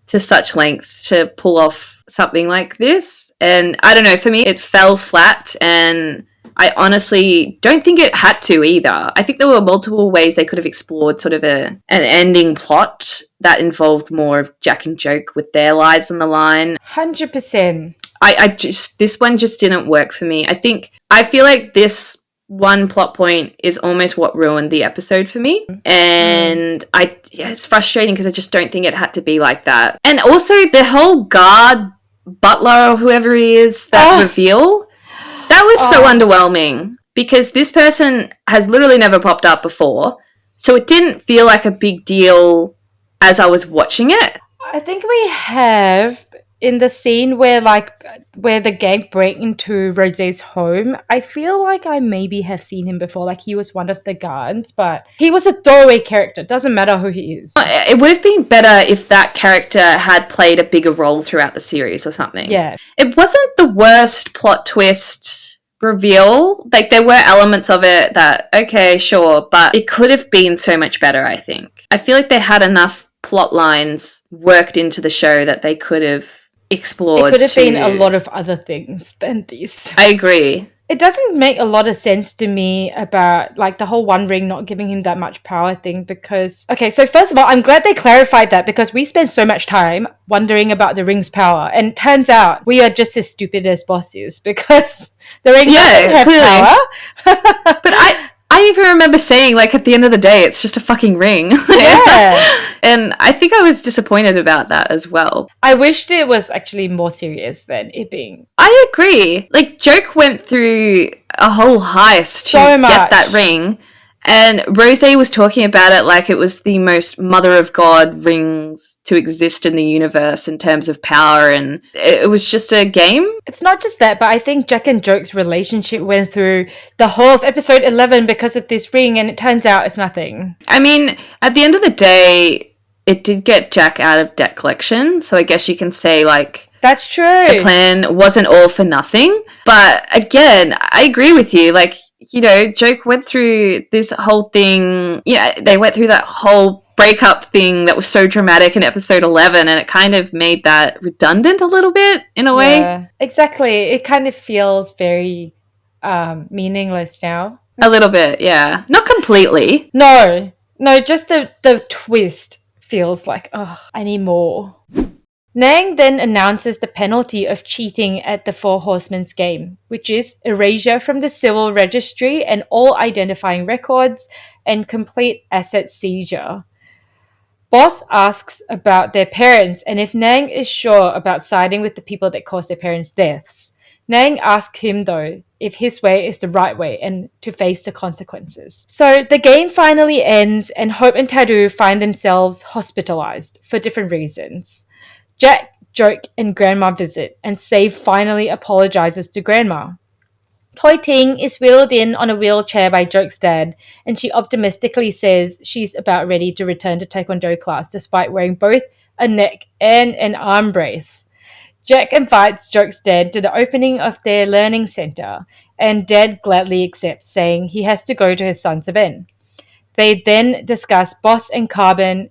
S2: to such lengths to pull off something like this? And I don't know, for me, it fell flat, and I honestly don't think it had to either. I think there were multiple ways they could have explored sort of an ending plot that involved more of Jack and Joke with their lives on the line.
S1: 100%.
S2: This one just didn't work for me. I feel like this one plot point is almost what ruined the episode for me. And it's frustrating because I just don't think it had to be like that. And also the whole guard, butler or whoever he is, that reveal, that was so underwhelming because this person has literally never popped up before. So it didn't feel like a big deal as I was watching it.
S1: I think we have in the scene where the gang break into Rosé's home. I feel like I maybe have seen him before. Like he was one of the guards, but he was a throwaway character. Doesn't matter who he is.
S2: It would have been better if that character had played a bigger role throughout the series or something.
S1: Yeah.
S2: It wasn't the worst plot twist reveal. Like there were elements of it that, okay, sure, but it could have been so much better, I think. I feel like they had enough plot lines worked into the show that they could have explored.
S1: It could have been a lot of other things than this.
S2: I agree.
S1: It doesn't make a lot of sense to me about like the whole One Ring not giving him that much power thing because okay, so first of all, I'm glad they clarified that because we spend so much time wondering about the ring's power and it turns out we are just as stupid as Boss is because the ring doesn't have
S2: clearly.
S1: power.
S2: But I even remember saying, like, at the end of the day, it's just a fucking ring.
S1: Yeah.
S2: And I think I was disappointed about that as well.
S1: I wished it was actually more serious than it being.
S2: I agree. Like, Joke went through a whole heist to get that ring. And Rose was talking about it like it was the most mother of God rings to exist in the universe in terms of power, and it was just a game.
S1: It's not just that, but I think Jack and Joke's relationship went through the whole of episode 11 because of this ring, and it turns out it's nothing.
S2: I mean, at the end of the day, it did get Jack out of debt collection, so I guess you can say, like...
S1: That's true.
S2: The plan wasn't all for nothing. But again, I agree with you. Like, you know, Joke went through this whole thing. Yeah, they went through that whole breakup thing that was so dramatic in episode 11, and it kind of made that redundant a little bit in a way.
S1: Yeah, exactly. It kind of feels very meaningless now.
S2: A little bit, yeah. Not completely.
S1: No, just the twist feels like, oh, I need more. Nang then announces the penalty of cheating at the Four Horsemen's game, which is erasure from the civil registry and all identifying records and complete asset seizure. Boss asks about their parents and if Nang is sure about siding with the people that caused their parents' deaths. Nang asks him, though, if his way is the right way and to face the consequences. So the game finally ends and Hope and Tadu find themselves hospitalized for different reasons. Jack, Joke, and Grandma visit, and Save finally apologizes to Grandma. Toi Ting is wheeled in on a wheelchair by Joke's dad, and she optimistically says she's about ready to return to Taekwondo class despite wearing both a neck and an arm brace. Jack invites Joke's dad to the opening of their learning center, and Dad gladly accepts, saying he has to go to his son's event. They then discuss Boss and Carbon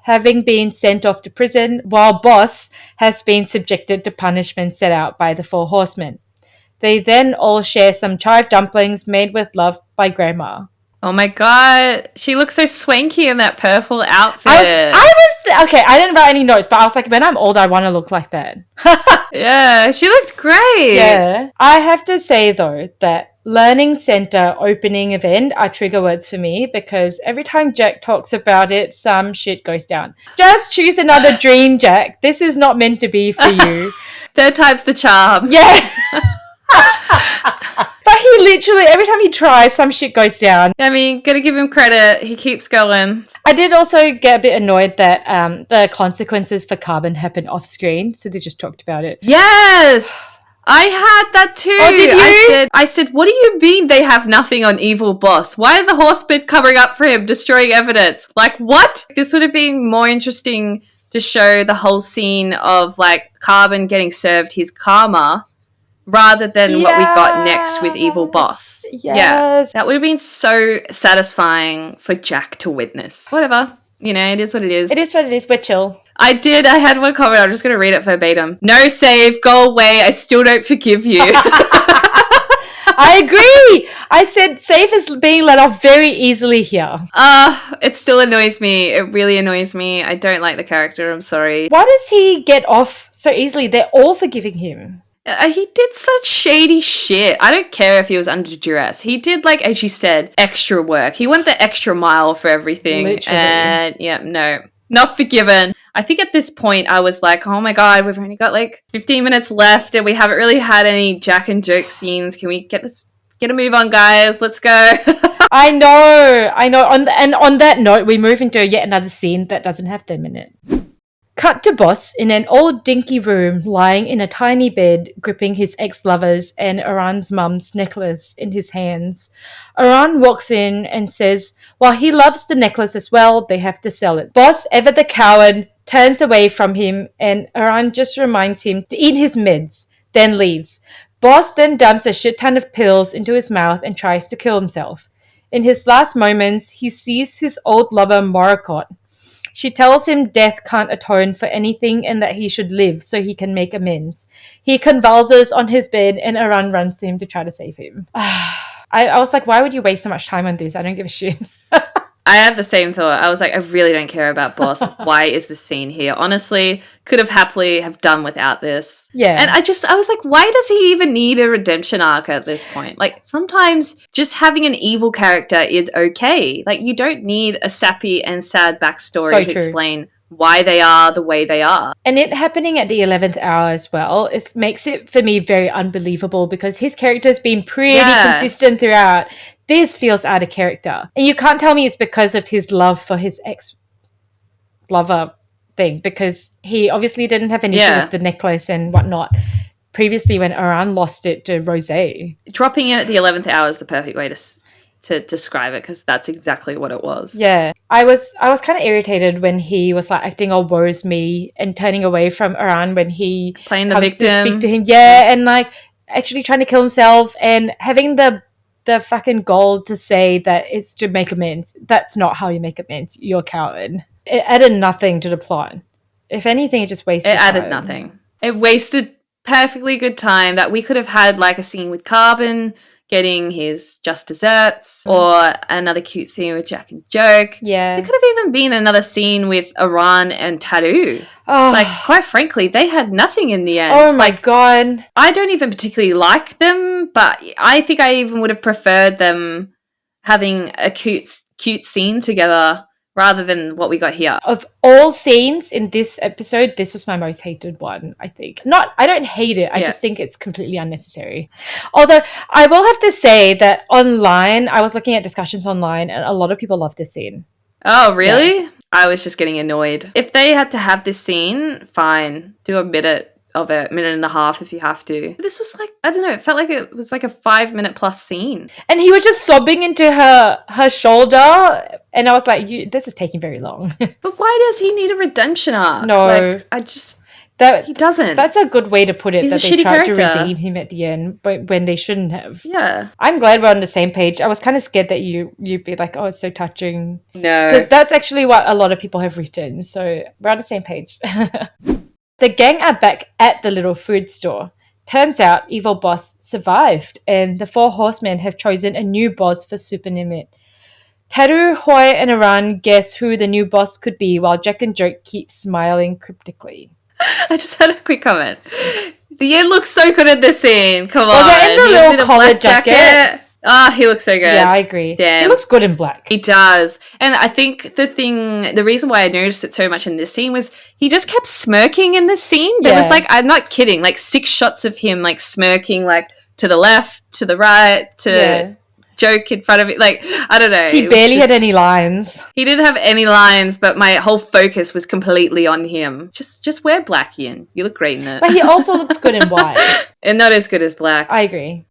S1: having been sent off to prison, while Boss has been subjected to punishment set out by the Four Horsemen. They then all share some chive dumplings made with love by Grandma.
S2: Oh my god, she looks so swanky in that purple outfit.
S1: Okay, I didn't write any notes, but I was like, when I'm old, I want to look like that.
S2: Yeah, she looked great.
S1: Yeah. I have to say, though, that Learning Center opening event are trigger words for me because every time Jack talks about it, some shit goes down. Just choose another dream, Jack. This is not meant to be for you.
S2: Third time's the charm.
S1: Yeah. But he literally, every time he tries, some shit goes down.
S2: I mean, gotta give him credit. He keeps going.
S1: I did also get a bit annoyed that the consequences for Carbon happened off screen, so they just talked about it.
S2: Yes! I had that too.
S1: Oh, did you?
S2: I said, what do you mean they have nothing on Evil Boss? Why are the horsemen covering up for him, destroying evidence? Like, what? This would have been more interesting to show the whole scene of, like, Carbon getting served his karma rather than what we got next with Evil Boss.
S1: Yes.
S2: Yeah, that would have been so satisfying for Jack to witness. Whatever. You know, it is what it is.
S1: It is what it is. We're chill.
S2: I had one comment. I'm just going to read it verbatim. No, Save, go away. I still don't forgive you.
S1: I agree. I said Save is being let off very easily here.
S2: It still annoys me. It really annoys me. I don't like the character. I'm sorry.
S1: Why does he get off so easily? They're all forgiving him.
S2: He did such shady shit. I don't care if he was under duress. He did, like, as you said, extra work. He went the extra mile for everything.
S1: Literally.
S2: And, yeah, no. Not forgiven. I think at this point I was like, oh my god, we've only got like 15 minutes left and we haven't really had any Jack and Joke scenes. Can we get a move on, guys? Let's go.
S1: I know. On that note, we move into yet another scene that doesn't have them in it. Cut to Boss in an old dinky room, lying in a tiny bed, gripping his ex-lover's and Aran's mum's necklace in his hands. Aran walks in and says, while he loves the necklace as well, they have to sell it. Boss, ever the coward, turns away from him and Aran just reminds him to eat his meds, then leaves. Boss then dumps a shit ton of pills into his mouth and tries to kill himself. In his last moments, he sees his old lover Morakot. She tells him death can't atone for anything and that he should live so he can make amends. He convulses on his bed and Aran runs to him to try to save him. I was like, why would you waste so much time on this? I don't give a shit.
S2: I had the same thought. I was like, I really don't care about Boss. Why is this scene here? Honestly, could have happily have done without this.
S1: Yeah.
S2: And I was like, why does he even need a redemption arc at this point? Like, sometimes just having an evil character is okay. Like, you don't need a sappy and sad backstory to explain why they are the way they are.
S1: And it happening at the 11th hour as well, it makes it, for me, very unbelievable because his character's been pretty consistent throughout. This feels out of character. And you can't tell me it's because of his love for his ex-lover thing, because he obviously didn't have an issue with the necklace and whatnot previously when Aran lost it to Rosé.
S2: Dropping it at the 11th hour is the perfect way to describe it, because that's exactly what it was.
S1: Yeah. I was kind of irritated when he was like acting all woe's me and turning away from Aran when he
S2: playing the
S1: comes
S2: victim
S1: to speak to him. Yeah, and like actually trying to kill himself and having the fucking goal to say that it's to make amends. That's not how you make amends. You're a coward. It added nothing to the plot. If anything, it just wasted time.
S2: It added nothing. It wasted perfectly good time that we could have had like a scene with Carbon getting his just desserts, or another cute scene with Jack and Joke.
S1: Yeah.
S2: It could have even been another scene with Aran and Tattoo.
S1: Oh.
S2: Like, quite frankly, they had nothing in the end.
S1: Oh my God.
S2: I don't even particularly like them, but I think I even would have preferred them having a cute scene together rather than what we got here.
S1: Of all scenes in this episode, this was my most hated one, I think. I don't hate it. I just think it's completely unnecessary. Although, I will have to say that online, I was looking at discussions online, and a lot of people love this scene.
S2: Oh, really? Yeah. I was just getting annoyed. If they had to have this scene, fine. Do a minute of it, minute and a half if you have to. This was like, I don't know, it felt like it was like a 5-minute plus scene.
S1: And he was just sobbing into her shoulder, and I was like, this is taking very long.
S2: But why does he need a redemption arc?
S1: No.
S2: Like, he doesn't.
S1: That's a good way to put it.
S2: He's
S1: that
S2: a
S1: they
S2: shitty
S1: tried
S2: character
S1: to redeem him at the end, but when they shouldn't have.
S2: Yeah.
S1: I'm glad we're on the same page. I was kind of scared that you'd be like, oh, it's so touching.
S2: No.
S1: Because that's actually what a lot of people have written. So we're on the same page. The gang are back at the little food store. Turns out Evil Boss survived, and the 4 horsemen have chosen a new boss for Super Nimit. Taru, Hoi, and Aran guess who the new boss could be, while Jack and Joke keep smiling cryptically.
S2: I just had a quick comment. The Yin looks so good in this scene. Come on.
S1: Was it in the little collar jacket?
S2: Ah, he looks so good.
S1: Yeah, I agree.
S2: Damn.
S1: He looks good in black.
S2: He does. And I think the reason why I noticed it so much in this scene was he just kept smirking in this scene. There was like, I'm not kidding, like 6 shots of him like smirking, like to the left, to the right, to Joke in front of it. Like, I don't know.
S1: He barely had any lines.
S2: He didn't have any lines, but my whole focus was completely on him. Just wear black, Yin. You look great in it.
S1: But he also looks good in white.
S2: And not as good as black.
S1: I agree.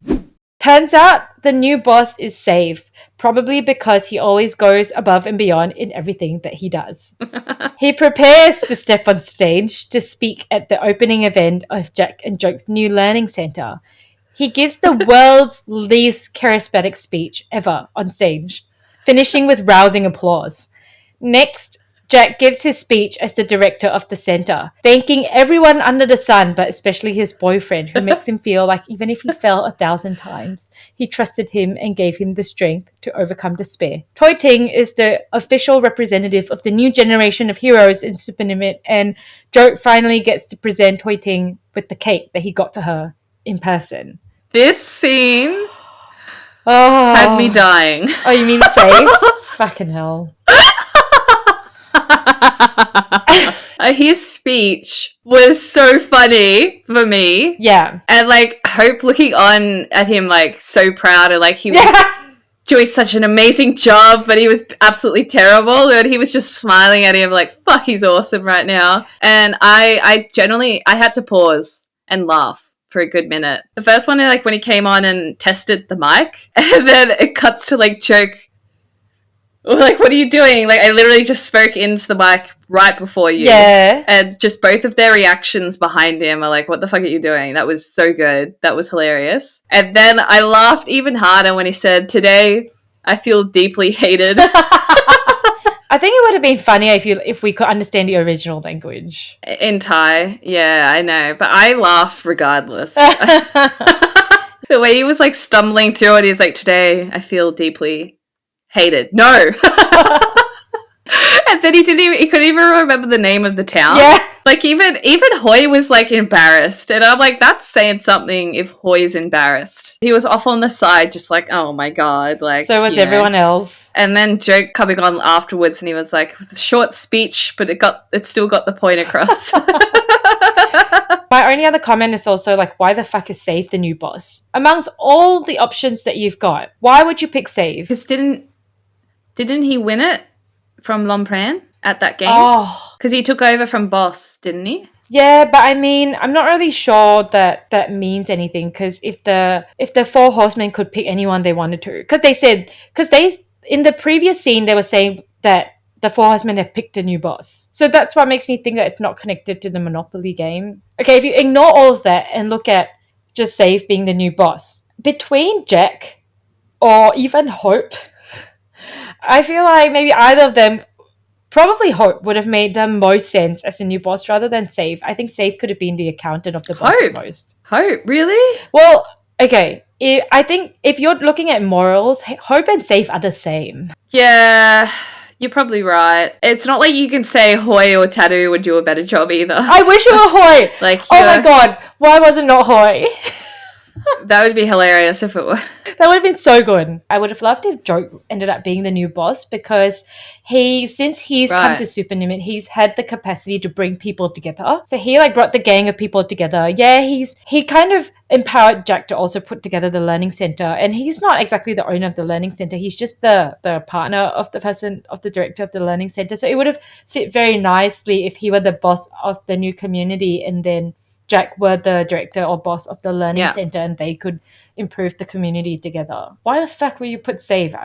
S1: Turns out the new boss is safe, probably because he always goes above and beyond in everything that he does. He prepares to step on stage to speak at the opening event of Jack and Joke's new learning center. He gives the world's least charismatic speech ever on stage, finishing with rousing applause. Next, Jack gives his speech as the director of the center, thanking everyone under the sun, but especially his boyfriend, who makes him feel like even if he fell 1,000 times, he trusted him and gave him the strength to overcome despair. Toi Ting is the official representative of the new generation of heroes in Super Nimit, and Joke finally gets to present Toi Ting with the cake that he got for her in person.
S2: This scene had me dying.
S1: Oh, you mean safe? Fucking hell.
S2: His speech was so funny for me.
S1: Yeah.
S2: And like Hope looking on at him like so proud and like he was doing such an amazing job, but he was absolutely terrible. And he was just smiling at him like, fuck, he's awesome right now. And I had to pause and laugh for a good minute. The first one, like when he came on and tested the mic, and then it cuts to like Joke, like, what are you doing? Like, I literally just spoke into the mic right before you.
S1: Yeah.
S2: And just both of their reactions behind him are like, what the fuck are you doing? That was so good. That was hilarious. And then I laughed even harder when he said, today I feel deeply hated.
S1: I think it would have been funnier if we could understand the original language.
S2: In Thai. Yeah, I know. But I laughed regardless. The way he was like stumbling through it, he's like, today I feel deeply hated. No. And then he couldn't even remember the name of the town.
S1: Yeah.
S2: Like even Hoy was like embarrassed. And I'm like, that's saying something if Hoy's embarrassed. He was off on the side, just like, oh my God. Like,
S1: so was everyone else.
S2: And then Joke coming on afterwards and he was like, it was a short speech, but it still got the point across.
S1: My only other comment is also like, why the fuck is Save the new boss? Amongst all the options that you've got, why would you pick Save?
S2: Because didn't he win it from Lompran at that game?
S1: Oh.
S2: Because he took over from Boss, didn't he?
S1: Yeah, but I mean, I'm not really sure that means anything, because if the Four Horsemen could pick anyone they wanted to, because they in the previous scene they were saying that the Four Horsemen have picked a new boss. So that's what makes me think that it's not connected to the Monopoly game. Okay, if you ignore all of that and look at just Save being the new boss, between Jack or even Hope, I feel like maybe either of them, probably Hope, would have made the most sense as a new boss rather than Save. I think Save could have been the accountant of the boss at most.
S2: Hope, really?
S1: Well, okay. I think if you're looking at morals, Hope and Save are the same.
S2: Yeah, you're probably right. It's not like you can say Hoy or Tattoo would do a better job either.
S1: I wish it were Hoy.
S2: Like,
S1: oh my God, why was it not Hoy?
S2: That would be hilarious if it were.
S1: That would have been so good. I would have loved if Joke ended up being the new boss, because since he's come to Superlimit, he's had the capacity to bring people together. So he like brought the gang of people together. Yeah, he kind of empowered Jack to also put together the learning center. And he's not exactly the owner of the learning center. He's just the partner of the director of the learning center. So it would have fit very nicely if he were the boss of the new community and then Jack were the director or boss of the learning center and they could improve the community together. Why the fuck would you put Save?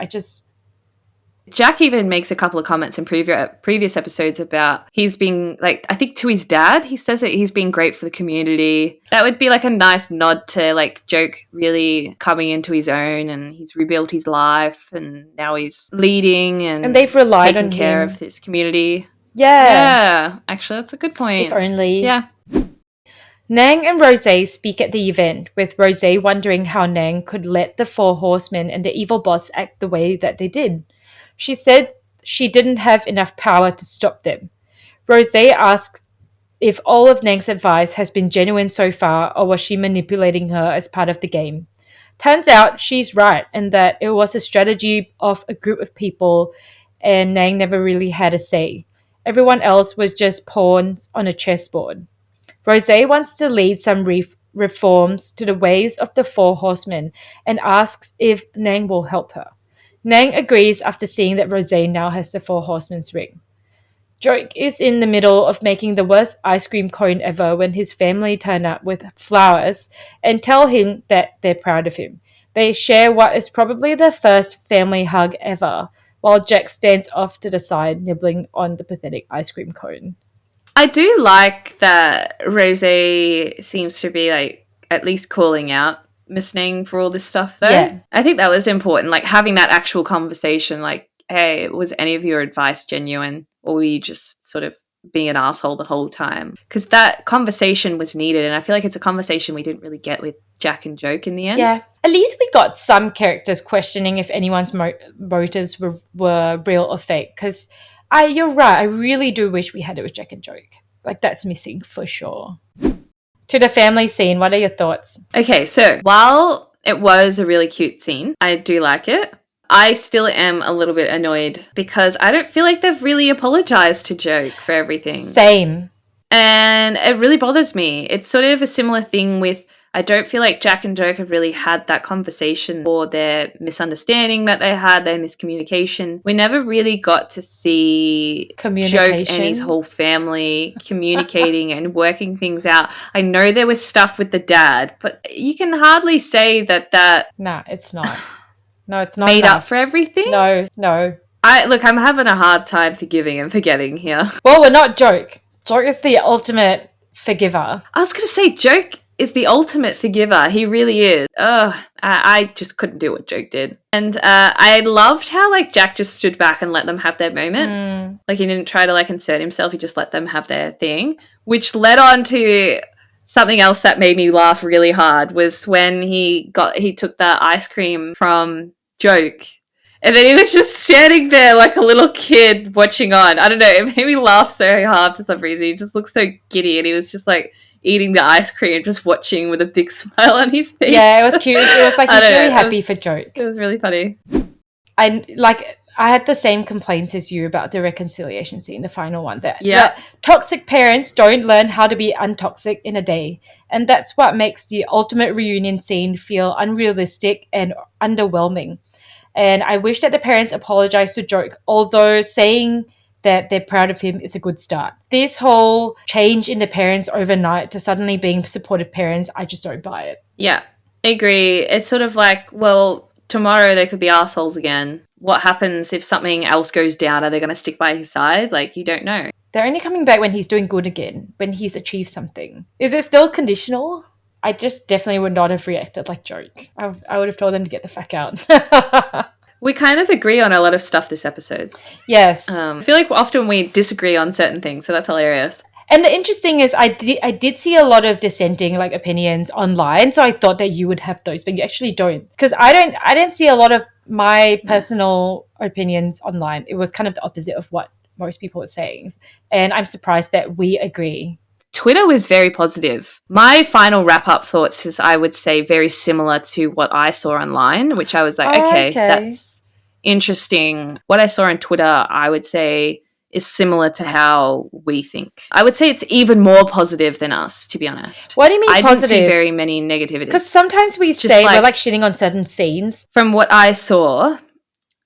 S2: Jack even makes a couple of comments in previous episodes about he's being, like, I think to his dad, he says that he's been great for the community. That would be like a nice nod to like Joke really coming into his own, and he's rebuilt his life and now he's leading and
S1: they've relied
S2: taking
S1: on
S2: care
S1: him.
S2: of this community.
S1: Yeah.
S2: Actually, that's a good point.
S1: If only.
S2: Yeah.
S1: Nang and Rosé speak at the event, with Rosé wondering how Nang could let the Four Horsemen and the evil boss act the way that they did. She said she didn't have enough power to stop them. Rosé asks if all of Nang's advice has been genuine so far, or was she manipulating her as part of the game. Turns out she's right, and that it was a strategy of a group of people, and Nang never really had a say. Everyone else was just pawns on a chessboard. Rosé wants to lead some reforms to the ways of the Four Horsemen and asks if Nang will help her. Nang agrees after seeing that Rosé now has the Four Horsemen's ring. Joke is in the middle of making the worst ice cream cone ever when his family turn up with flowers and tell him that they're proud of him. They share what is probably their first family hug ever, while Jack stands off to the side nibbling on the pathetic ice cream cone.
S2: I do like that Rosé seems to be like at least calling out Miss Nang for all this stuff though.
S1: Yeah.
S2: I think that was important, like having that actual conversation, like, hey, was any of your advice genuine, or were you just sort of being an asshole the whole time? Because that conversation was needed, and I feel like it's a conversation we didn't really get with Jack and Joke in the end.
S1: Yeah. At least we got some characters questioning if anyone's motives were real or fake, because you're right, I really do wish we had it with Jack and Joke. Like, that's missing for sure. To the family scene, what are your thoughts?
S2: Okay, so while it was a really cute scene, I do like it, I still am a little bit annoyed because I don't feel like they've really apologized to Joke for everything.
S1: Same.
S2: And it really bothers me. It's sort of a similar thing with, I don't feel like Jack and Joke have really had that conversation, or their misunderstanding that they had, their miscommunication. We never really got to see Joke and his whole family communicating and working things out. I know there was stuff with the dad, but you can hardly say that
S1: Nah, it's not. No, it's not
S2: made
S1: enough.
S2: up for everything.
S1: No.
S2: I'm having a hard time forgiving and forgetting here.
S1: Well, we're not Joke. Joke is the ultimate forgiver.
S2: I was going to say, Joke is the ultimate forgiver. He really is. I just couldn't do what Joke did. And I loved how, like, Jack just stood back and let them have their moment. Like, he didn't try to, like, insert himself. He just let them have their thing, which led on to something else that made me laugh really hard was when he took the ice cream from Joke. And then he was just standing there like a little kid watching on. I don't know. It made me laugh so hard for some reason. He just looked so giddy and he was just like eating the ice cream, just watching with a big smile on his face.
S1: Yeah, it was cute. It was like he's really happy for Joke.
S2: It was really funny.
S1: I had the same complaints as you about the reconciliation scene, the final one. That toxic parents don't learn how to be untoxic in a day. And that's what makes the ultimate reunion scene feel unrealistic and underwhelming. And I wish that the parents apologized to Joke, although saying that they're proud of him is a good start. This whole change in the parents overnight to suddenly being supportive parents, I just don't buy it.
S2: Yeah, I agree. It's sort of like, well, tomorrow they could be assholes again. What happens if something else goes down? Are they going to stick by his side? Like, you don't know.
S1: They're only coming back when he's doing good again, when he's achieved something. Is it still conditional? I just definitely would not have reacted like Joke. I would have told them to get the fuck out.
S2: We kind of agree on a lot of stuff this episode.
S1: Yes.
S2: I feel like often we disagree on certain things, so that's hilarious.
S1: And the interesting is I did see a lot of dissenting like opinions online, so I thought that you would have those, but you actually don't. Because I didn't see a lot of my personal opinions online. It was kind of the opposite of what most people are saying. And I'm surprised that we agree.
S2: Twitter was very positive. My final wrap-up thoughts is, I would say, very similar to what I saw online, which I was like, okay, that's interesting. What I saw on Twitter, I would say, is similar to how we think. I would say it's even more positive than us, to be honest.
S1: What do you mean positive?
S2: I didn't see very many negativities.
S1: Because sometimes we say we're like shitting on certain scenes.
S2: From what I saw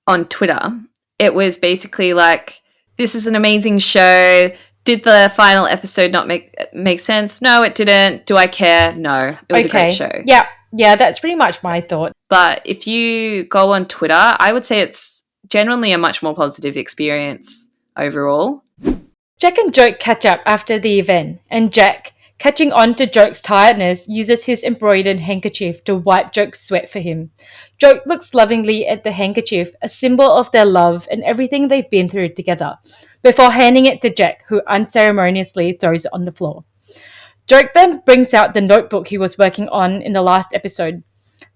S2: on Twitter, it was basically like, this is an amazing show. Did the final episode not make sense? No, it didn't. Do I care? No. It was a great show.
S1: Yeah, that's pretty much my thought.
S2: But if you go on Twitter, I would say it's generally a much more positive experience overall.
S1: Jack and Joke catch up after the event, and Jack, catching on to Joke's tiredness, uses his embroidered handkerchief to wipe Joke's sweat for him. Joke looks lovingly at the handkerchief, a symbol of their love and everything they've been through together, before handing it to Jack, who unceremoniously throws it on the floor. Joke then brings out the notebook he was working on in the last episode,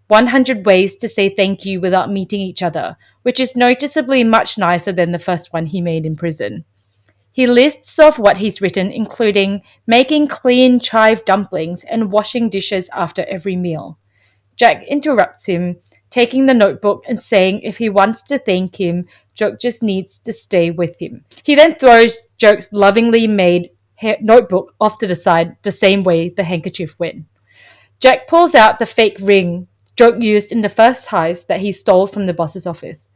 S1: 100 Ways to Say Thank You Without Meeting Each Other, which is noticeably much nicer than the first one he made in prison. He lists off what he's written, including making clean chive dumplings and washing dishes after every meal. Jack interrupts him, taking the notebook and saying if he wants to thank him, Joke just needs to stay with him. He then throws Joke's lovingly made notebook off to the side, the same way the handkerchief went. Jack pulls out the fake ring Joke used in the first heist that he stole from the boss's office.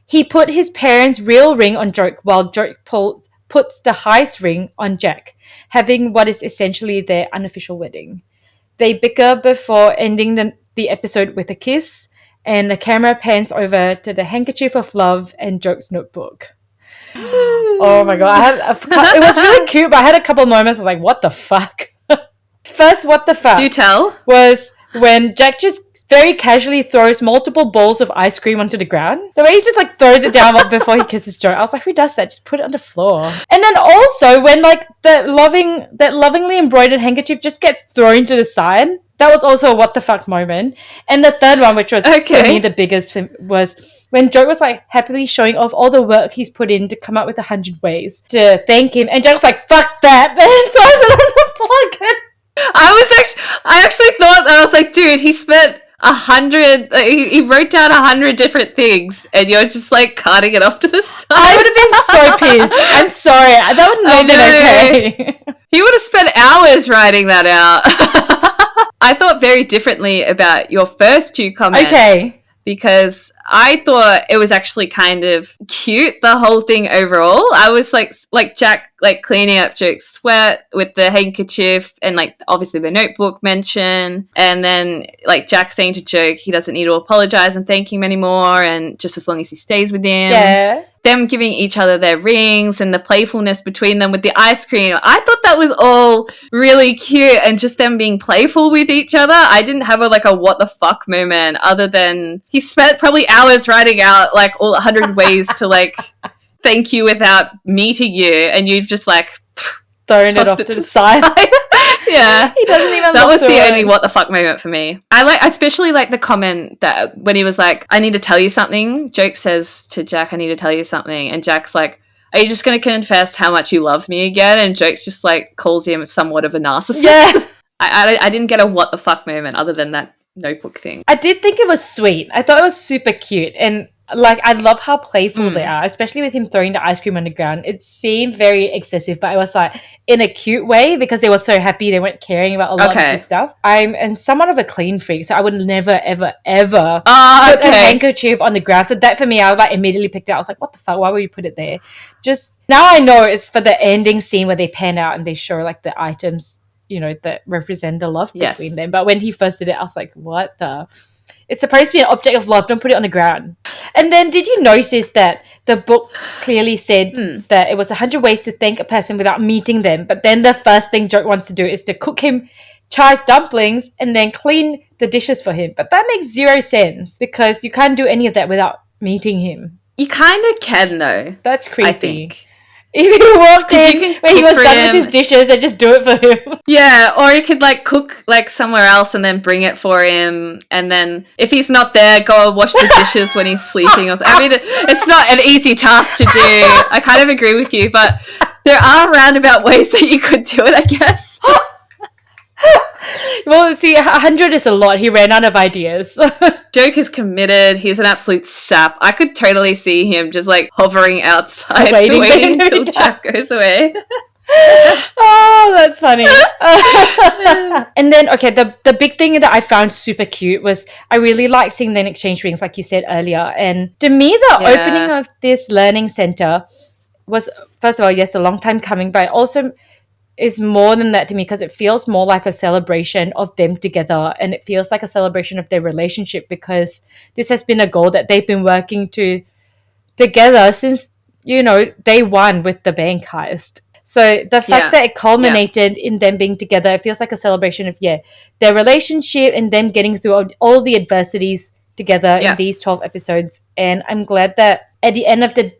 S1: He put his parents' real ring on Joke while Joke puts the heist ring on Jack, having what is essentially their unofficial wedding. They bicker before ending the episode with a kiss, and the camera pans over to the handkerchief of love and Joke's notebook. Oh my god, it was really cute, but I had a couple moments of like, what the fuck? First, what the fuck?
S2: Do tell.
S1: Was when Jack just very casually throws multiple balls of ice cream onto the ground. The way he just like throws it down before he kisses Joe. I was like, who does that? Just put it on the floor. And then also when like that lovingly embroidered handkerchief just gets thrown to the side. That was also a what the fuck moment. And the third one, which was for me the biggest, was when Joe was like happily showing off all the work he's put in to come up with 100 ways to thank him. And Jack's like, fuck that. And throws it on the floor again.
S2: I actually thought that. I was like, dude, he spent 100, he wrote down 100 different things and you're just like carting it off to the side.
S1: I would have been so pissed. I'm sorry. That would not have been okay.
S2: He would have spent hours writing that out. I thought very differently about your first two comments.
S1: Okay.
S2: Because I thought it was actually kind of cute, the whole thing overall. I was like Jack like cleaning up Joke's sweat with the handkerchief, and like obviously the notebook mention, and then like Jack saying to Joke he doesn't need to apologize and thank him anymore, and just as long as he stays with him.
S1: Yeah.
S2: Them giving each other their rings and the playfulness between them with the ice cream. I thought that was all really cute, and just them being playful with each other. I didn't have a what the fuck moment, other than he spent probably hours writing out like all 100 ways to like thank you without meeting you, and you've just like
S1: thrown it off to the side.
S2: Yeah,
S1: he doesn't even.
S2: That was the only what the fuck moment for me. I especially like the comment that when he was like, "I need to tell you something." Joke says to Jack, "I need to tell you something," and Jack's like, "Are you just going to confess how much you love me again?" And Joke's just like calls him somewhat of a narcissist.
S1: Yeah.
S2: I didn't get a what the fuck moment other than that notebook thing.
S1: I did think it was sweet. I thought it was super cute, and like I love how playful they are, especially with him throwing the ice cream on the ground. It seemed very excessive, but it was like in a cute way because they were so happy they weren't caring about a lot of this stuff. I'm somewhat of a clean freak, so I would never ever ever put a handkerchief on the ground. So that for me, I like immediately picked it. I was like, what the fuck? Why would you put it there? Just now I know it's for the ending scene where they pan out and they show like the items, that represent the love between them. But when he first did it, I was like, what the? It's supposed to be an object of love. Don't put it on the ground. And then did you notice that the book clearly said that it was 100 ways to thank a person without meeting them? But then the first thing Joke wants to do is to cook him chive dumplings and then clean the dishes for him. But that makes zero sense because you can't do any of that without meeting him.
S2: You kind of can though.
S1: That's creepy.
S2: I think.
S1: If you walked in when he was done with his dishes and just do it for him.
S2: Yeah, or you could like cook like somewhere else and then bring it for him, and then if he's not there, go and wash the dishes when he's sleeping or something. I mean, it's not an easy task to do. I kind of agree with you, but there are roundabout ways that you could do it, I guess.
S1: Well, see, 100 is a lot. He ran out of ideas.
S2: Joke is committed. He's an absolute sap. I could totally see him just like hovering outside, waiting until Jack goes away.
S1: Oh, that's funny. And then, okay, the big thing that I found super cute was I really liked seeing them exchange rings, like you said earlier. And to me, the opening of this learning center was, first of all, yes, a long time coming, but also is more than that to me because it feels more like a celebration of them together, and it feels like a celebration of their relationship because this has been a goal that they've been working together since, day one with the bank heist. So the fact that it culminated in them being together, it feels like a celebration of, their relationship and them getting through all the adversities together in these 12 episodes. And I'm glad that at the end of the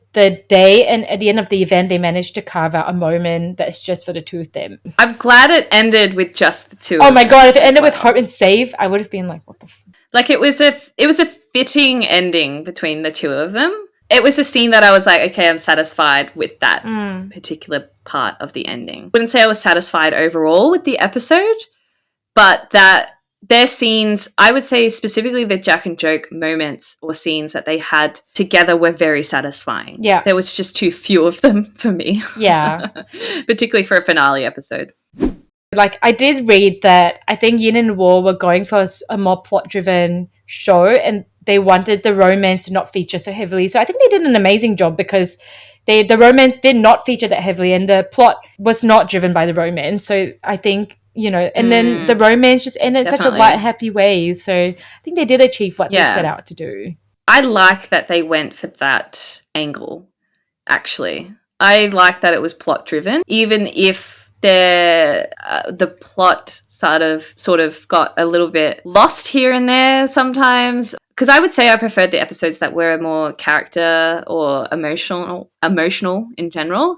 S1: day and at the end of the event, they managed to carve out a moment that's just for the two of them.
S2: I'm glad it ended with just the two of them.
S1: Oh my god, if it ended with Hope and Save, I would have been like, what the
S2: Like, it was a fitting ending between the two of them. It was a scene that I was like, okay, I'm satisfied with that particular part of the ending. Wouldn't say I was satisfied overall with the episode, but that their scenes, I would say specifically the Jack and Joke moments or scenes that they had together were very satisfying. Yeah. There was just too few of them for me.
S1: Yeah.
S2: Particularly for a finale episode.
S1: Like, I did read that I think Yin Anan Wong were going for a more plot-driven show, and they wanted the romance to not feature so heavily. So I think they did an amazing job because the romance did not feature that heavily and the plot was not driven by the romance. So I think, and then the romance just ended in such a light, happy way. So I think they did achieve what they set out to do.
S2: I like that they went for that angle, actually. I like that it was plot driven, even if the plot sort of got a little bit lost here and there sometimes. Because I would say I preferred the episodes that were more character or emotional in general.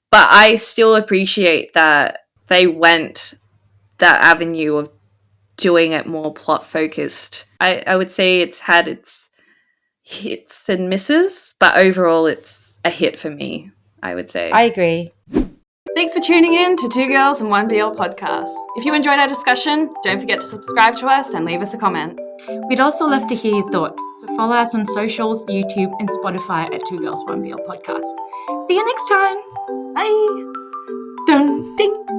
S2: But I still appreciate that they went that avenue of doing it more plot focused. I would say it's had its hits and misses, but overall it's a hit for me, I would say.
S1: I agree.
S2: Thanks for tuning in to Two Girls and One BL podcast. If you enjoyed our discussion, don't forget to subscribe to us and leave us a comment.
S1: We'd also love to hear your thoughts, so follow us on socials, YouTube and Spotify at Two Girls One BL podcast. See you next time.
S2: Bye.
S1: Dun, ding.